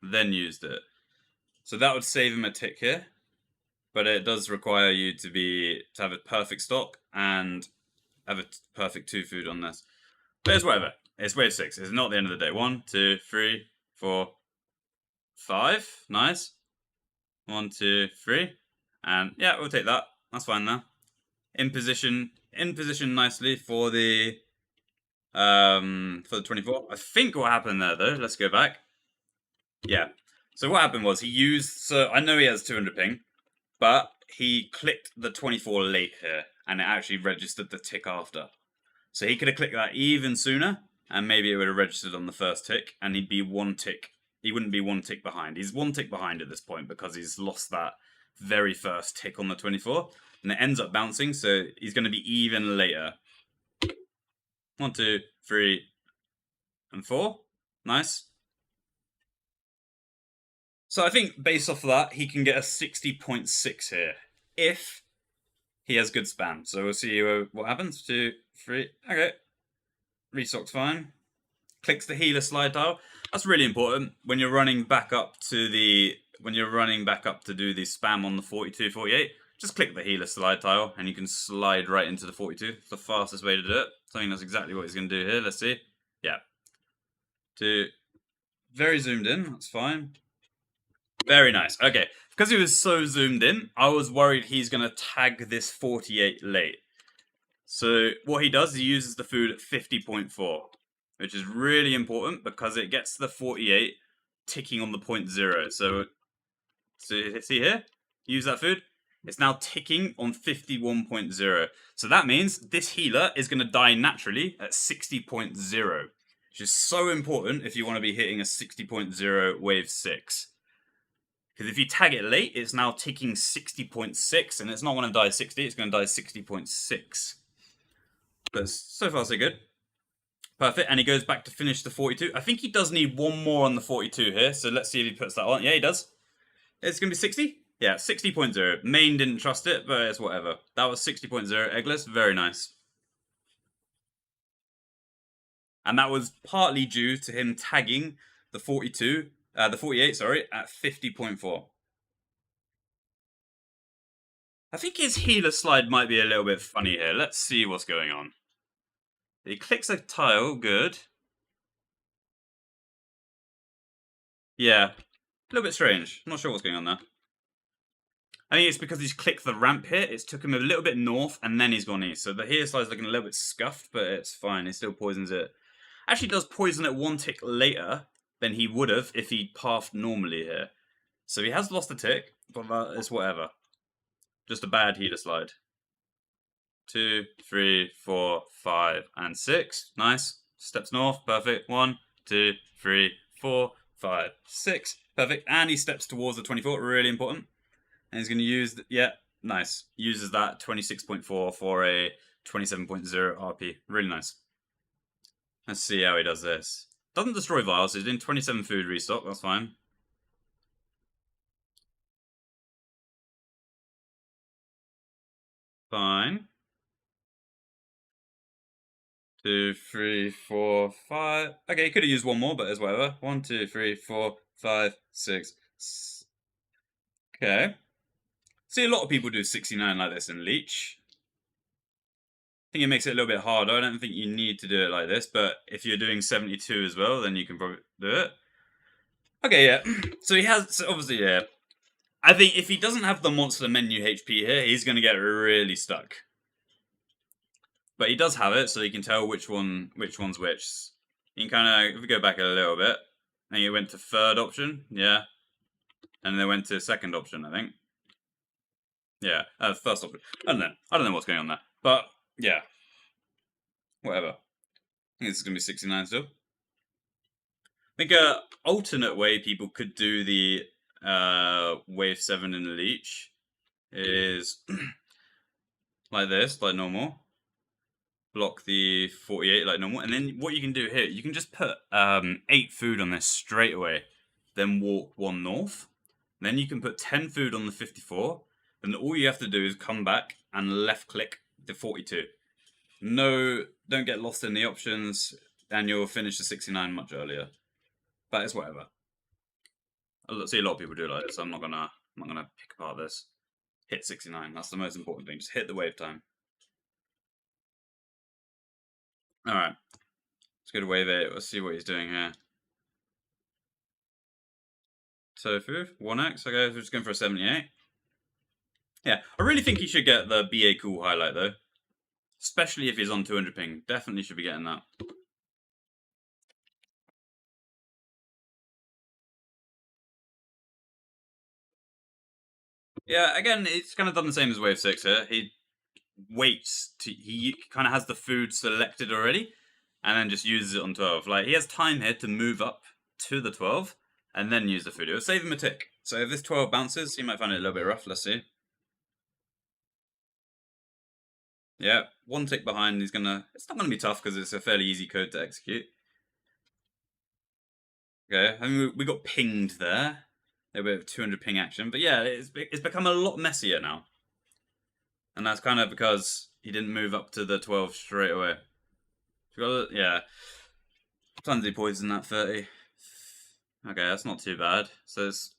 then used it. So that would save him a tick here. But it does require you to have a perfect stock and have a perfect 2 food on this. But it's whatever. It's wave 6. It's not the end of the day. 1, 2, 3, 4, 5. Nice. 1, 2, 3. And yeah, we'll take that. That's fine now. In position nicely for the 24. I think what happened there though, let's go back. Yeah. So what happened was so I know he has 200 ping, but he clicked the 24 late here, and it actually registered the tick after. So he could have clicked that even sooner, and maybe it would have registered on the first tick, and he'd be 1 tick. He wouldn't be 1 tick behind. He's 1 tick behind at this point because he's lost that very first tick on the 24, and it ends up bouncing, so he's going to be even later. 1, 2, 3, and 4. Nice. So I think based off of that, he can get a 60.6 here, if he has good spam. So we'll see what happens. 2, 3, okay. Restock's fine. Clicks the healer slide tile. That's really important when you're running back up to do the spam on the 42, 48. Just click the healer slide tile, and you can slide right into the 42. It's the fastest way to do it. I think that's exactly what he's going to do here. Let's see. Yeah. Very zoomed in. That's fine. Very nice. Okay. Because he was so zoomed in, I was worried he's going to tag this 48 late. So what he does, he uses the food at 50.4, which is really important because it gets the 48 ticking on the 0.0. So see here? Use that food. It's now ticking on 51.0. So that means this healer is going to die naturally at 60.0, which is so important if you want to be hitting a 60.0 wave 6. Because if you tag it late, it's now ticking 60.6, and it's not going to die 60, it's going to die 60.6. But so far, so good. Perfect, and he goes back to finish the 42. I think he does need 1 more on the 42 here, so let's see if he puts that on. Yeah, he does. It's going to be 60? Yeah, 60.0. Main didn't trust it, but it's whatever. That was 60.0 eggless. Very nice. And that was partly due to him tagging the 48, sorry, at 50.4. I think his healer slide might be a little bit funny here. Let's see what's going on. He clicks a tile, good. Yeah, a little bit strange. I'm not sure what's going on there. I think it's because he's clicked the ramp here. It's took him a little bit north, and then he's gone east. So the healer slide's looking a little bit scuffed, but it's fine. He still poisons it. Actually does poison it 1 tick later than he would have if he'd pathed normally here. So he has lost a tick, but that is whatever. Just a bad healer slide. 2, 3, 4, 5, and 6. Nice. Steps north. Perfect. 1, 2, 3, 4, 5, 6. Perfect. And he steps towards the 24. Really important. And he's going to use, nice. Uses that 26.4 for a 27.0 RP. Really nice. Let's see how he does this. Doesn't destroy vials. He's doing 27 food restock. That's fine. Fine. 2, 3, 4, 5. Okay, he could have used one more, but it's whatever. 1, 2, 3, 4, 5, 6. Okay. See, a lot of people do 69 like this in Leech. I think it makes it a little bit harder. I don't think you need to do it like this, but if you're doing 72 as well, then you can probably do it. Okay, yeah. So he has, obviously, yeah. I think if he doesn't have the monster menu HP here, he's going to get really stuck. But he does have it, so you can tell which one's which. You can kind of, if we go back a little bit, and you went to third option, yeah. And then went to second option, I think. Yeah, first option. I don't know what's going on there. But, yeah. Whatever. I think this is going to be 69 still. I think an alternate way people could do the wave 7 in the Leech is like this, like normal. Block the 48 like normal. And then what you can do here, you can just put 8 food on this straight away. Then walk 1 north. Then you can put 10 food on the 54. Then all you have to do is come back and left click the 42. No, don't get lost in the options, and you'll finish the 69 much earlier. But it's whatever. I see a lot of people do like this, so I'm not gonna pick apart this. Hit 69, that's the most important thing. Just hit the wave time. Alright. Let's go to wave 8. Let's see what he's doing here. Tofu, 1x. Okay, we're just going for a 78. Yeah, I really think he should get the BA Cool highlight, though. Especially if he's on 200 ping. Definitely should be getting that. Yeah, again, it's kind of done the same as Wave 6 here. He waits to... He kind of has the food selected already, and then just uses it on 12. Like, he has time here to move up to the 12, and then use the food. It'll save him a tick. So if this 12 bounces, he might find it a little bit rough. Let's see. Yeah, 1 tick behind. He's gonna... It's not gonna be tough, because it's a fairly easy code to execute. Okay, I mean, we got pinged there. A bit of 200 ping action. But yeah, it's become a lot messier now. And that's kind of because he didn't move up to the 12 straight away. Yeah. Flimsy poison at 30. Okay, that's not too bad. So it's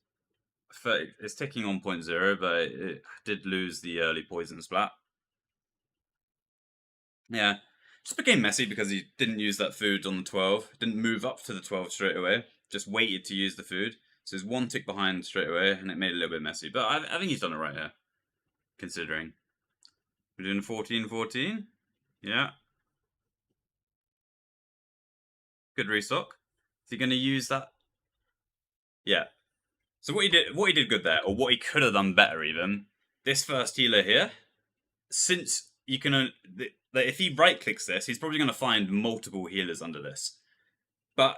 30, it's ticking on 0.0, but it did lose the early poison splat. Yeah. Just became messy because he didn't use that food on the 12. Didn't move up to the 12 straight away. Just waited to use the food. So he's 1 tick behind straight away, and it made it a little bit messy. But I think he's done it right here, considering. We're doing 14-14. Yeah. Good restock. Is he going to use that? Yeah. So what he did good there, or what he could have done better even, this first healer here, since you can, if he right clicks this, he's probably going to find multiple healers under this. But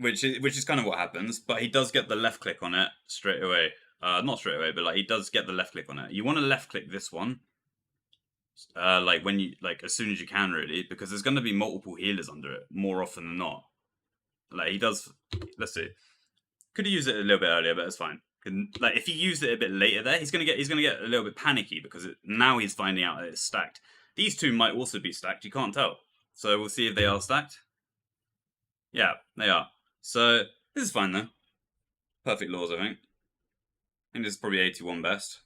which is kind of what happens, but he does get the left click on it straight away. Not straight away, but like he does get the left click on it. You want to left click this one, like when you as soon as you can, really, because there's going to be multiple healers under it more often than not. Like he does. Let's see. Could have used it a little bit earlier, but it's fine. Like if he used it a bit later there, he's gonna get a little bit panicky because now he's finding out that it's stacked. These two might also be stacked. You can't tell. So we'll see if they are stacked. Yeah, they are. So this is fine though. Perfect laws, I think. I think this is probably 81 best.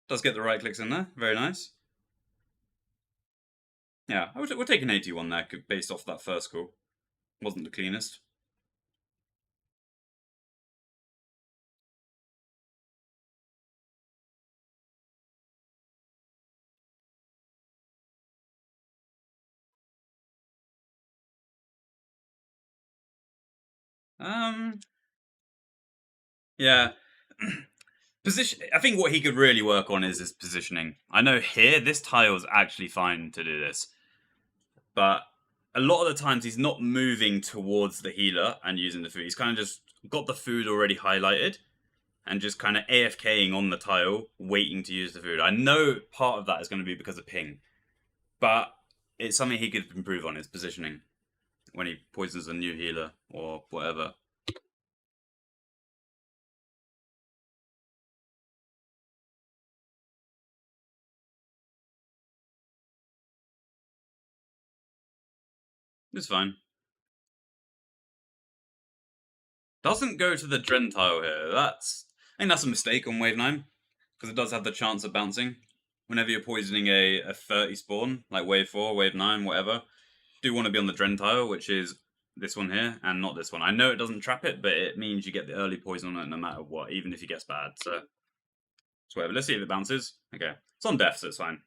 Does get the right clicks in there. Very nice. Yeah, we're taking 81 there based off that first call. Wasn't the cleanest. Yeah. Position. I think what he could really work on is his positioning. I know here, this tile is actually fine to do this. But a lot of the times he's not moving towards the healer and using the food. He's kind of just got the food already highlighted and just kind of AFKing on the tile, waiting to use the food. I know part of that is going to be because of ping, but it's something he could improve on, his positioning, when he poisons a new healer or whatever. It's fine. Doesn't go to the Dren tile here. I think that's a mistake on wave 9, because it does have the chance of bouncing. Whenever you're poisoning a 30 spawn, like wave 4, wave 9, whatever, do want to be on the Dren tile, which is this one here, and not this one. I know it doesn't trap it, but it means you get the early poison on it no matter what, even if he gets bad. So whatever. Let's see if it bounces. Okay. It's on death, so it's fine.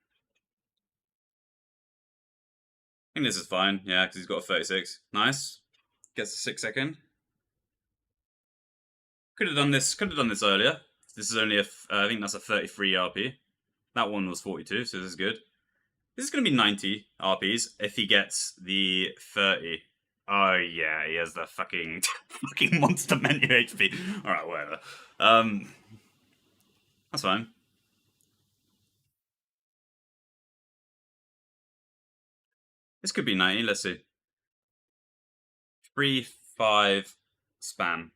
I think this is fine, yeah, because he's got a 36. Nice. Gets a 6-second. Could have done this earlier. This is only I think that's a 33 RP. That one was 42, so this is good. This is going to be 90 RPs if he gets the 30. Oh yeah, he has the fucking monster menu HP. Alright, whatever. That's fine. This could be 90, let's see. 3, 5, spam.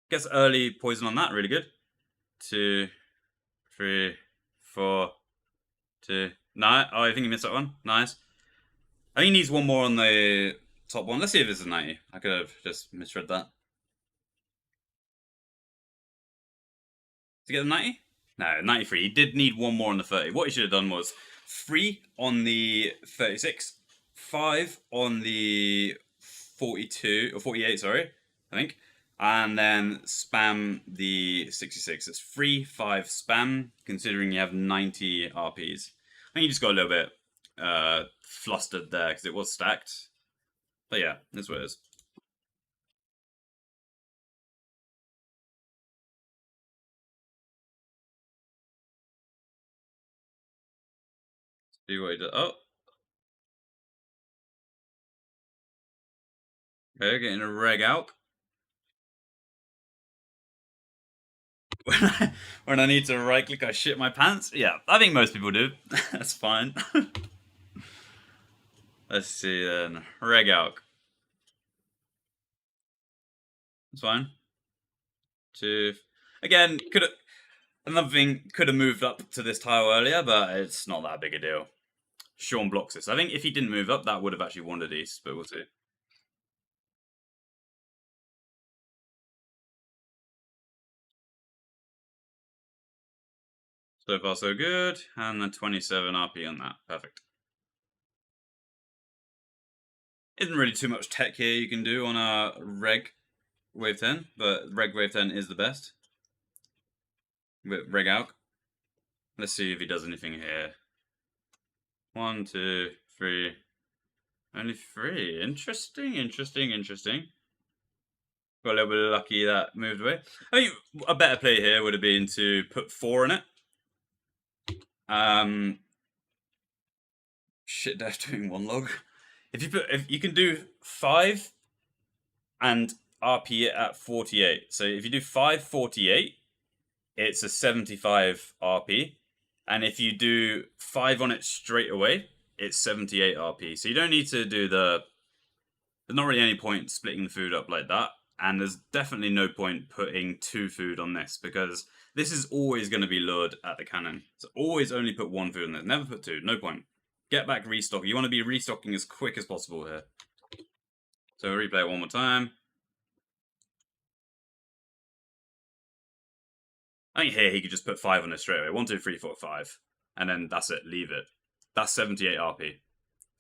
Gets early poison on that, really good. 2, 3, 4, 2. No, I think he missed that one. Nice. I think he needs one more on the top one. Let's see if it's a 90. I could have just misread that. To get the 90? No, 93. He did need one more on the 30. What he should have done was 3 on the 36, 5 on the 42, or 48, sorry, I think. And then spam the 66. It's 3, 5 spam, considering you have 90 RPs. I think you just got a little bit flustered there because it was stacked. But yeah, that's what it is. See what he did. Oh. Okay, getting a reg out. When I need to right click, I shit my pants. Yeah, I think most people do. That's fine. Let's see then. Reg out. That's fine. 2. Again, another thing could have moved up to this tile earlier, but it's not that big a deal. Sean blocks this. I think if he didn't move up, that would have actually wandered east, but we'll see. So far, so good. And then 27 RP on that. Perfect. Isn't really too much tech here you can do on a reg wave 10, but reg wave 10 is the best. With reg out. Let's see if he does anything here. 1, 2, 3. Only 3. Interesting. Got a little bit lucky that moved away. I think a better play here would have been to put 4 in it. Shit, Death doing 1 log. If you can do 5 and RP it at 48. So if you do 5, 48, it's a 75 RP. And if you do 5 on it straight away, it's 78 RP. So you don't need to do there's not really any point splitting the food up like that. And there's definitely no point putting 2 food on this, because this is always going to be lured at the cannon. So always only put 1 food on this. Never put 2. No point. Get back, restock. You want to be restocking as quick as possible here. So replay it one more time. I think here he could just put 5 on this straight away. 1, 2, 3, 4, 5. And then that's it. Leave it. That's 78 RP.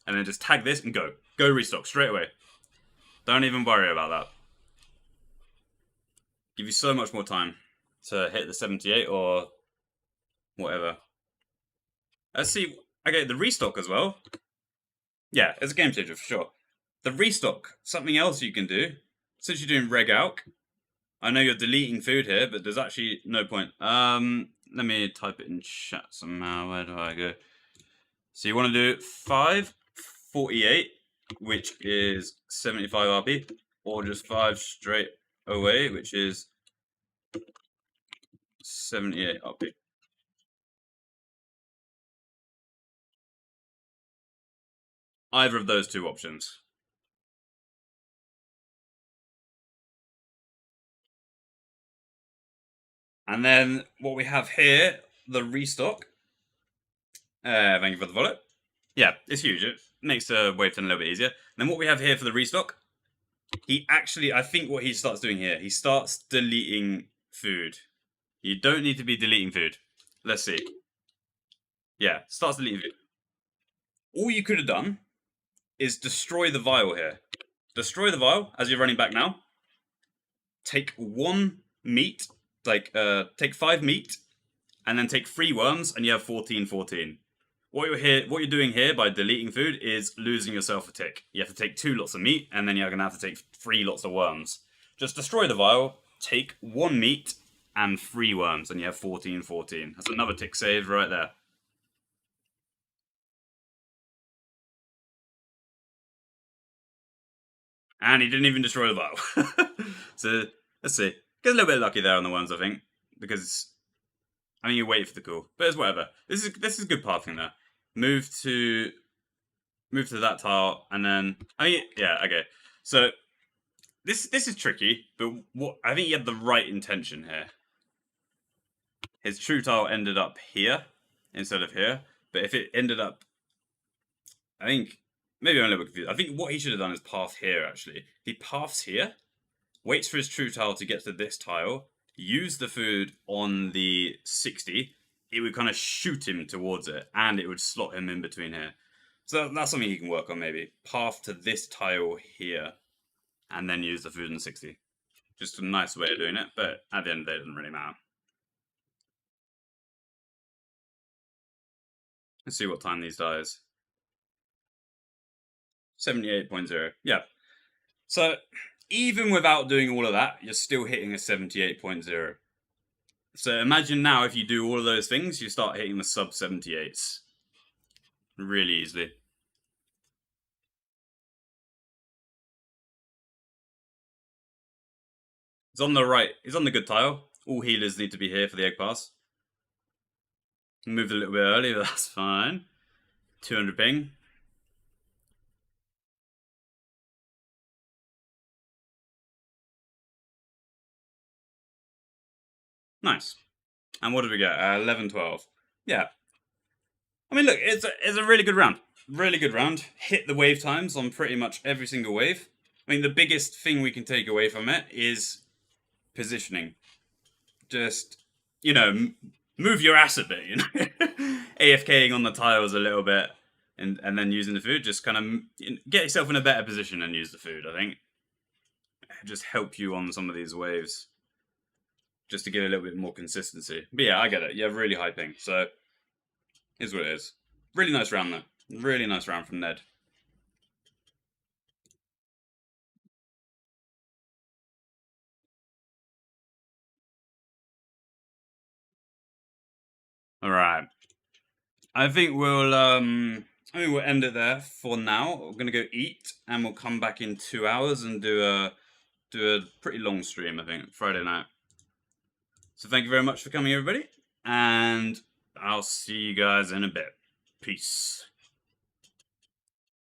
And then just tag this and go. Go restock straight away. Don't even worry about that. Give you so much more time to hit the 78 or whatever. Let's see. Okay, the restock as well. Yeah, it's a game changer for sure. The restock, something else you can do. Since you're doing reg out, I know you're deleting food here, but there's actually no point. Let me type it in chat somehow. Where do I go? So you want to do 5, 48, which is 75 RP, or just 5 straight away, which is 78 RP. Either of those two options. And then what we have here, the restock. Thank you for the follow. Yeah, it's huge. It makes the wave turn a little bit easier. And then what we have here for the restock, he actually, I think what he starts doing here, he starts deleting food. You don't need to be deleting food. Let's see. Yeah, starts deleting food. All you could have done is destroy the vial here. Destroy the vial as you're running back now. Take 1 meat, take 5 meat, and then take 3 worms, and you have 14. What you're doing here by deleting food is losing yourself a tick. You have to take 2 lots of meat, and then you're going to have to take 3 lots of worms. Just destroy the vial, take 1 meat, and 3 worms, and you have 14. That's another tick saved right there. And he didn't even destroy the vial. So, let's see. Get a little bit lucky there on the worms, I think. Because, I mean, you wait for the cool. But it's whatever. This is good pathing there. Move to that tile, and then... I mean, yeah, okay. So, this is tricky, but what I think he had the right intention here. His true tile ended up here, instead of here. But if it ended up... I think... Maybe I'm a little bit confused. I think what he should have done is path here, actually. He paths here, waits for his true tile to get to this tile, use the food on the 60, it would kind of shoot him towards it, and it would slot him in between here. So that's something he can work on, maybe. Path to this tile here, and then use the food on the 60. Just a nice way of doing it, but at the end of the day, it doesn't really matter. Let's see what time these die is. 78.0. Yeah. So, even without doing all of that, you're still hitting a 78.0. So imagine now if you do all of those things, you start hitting the sub 78s. Really easily. It's on the right. It's on the good tile. All healers need to be here for the egg pass. Moved a little bit early, but that's fine. 200 ping. Nice. And what did we get? 11, 12. Yeah. I mean, look, it's a really good round. Really good round. Hit the wave times on pretty much every single wave. I mean, the biggest thing we can take away from it is positioning. Just, you know, move your ass a bit, you know? AFKing on the tiles a little bit and then using the food. Just kind of get yourself in a better position and use the food, I think. Just help you on some of these waves. Just to get a little bit more consistency. But yeah, I get it. You have really high ping. So, here's what it is. Really nice round, though. Really nice round from Ned. Alright. I think we'll end it there for now. We're gonna go eat, and we'll come back in 2 hours and do a pretty long stream, I think, Friday night. So thank you very much for coming, everybody, and I'll see you guys in a bit. Peace.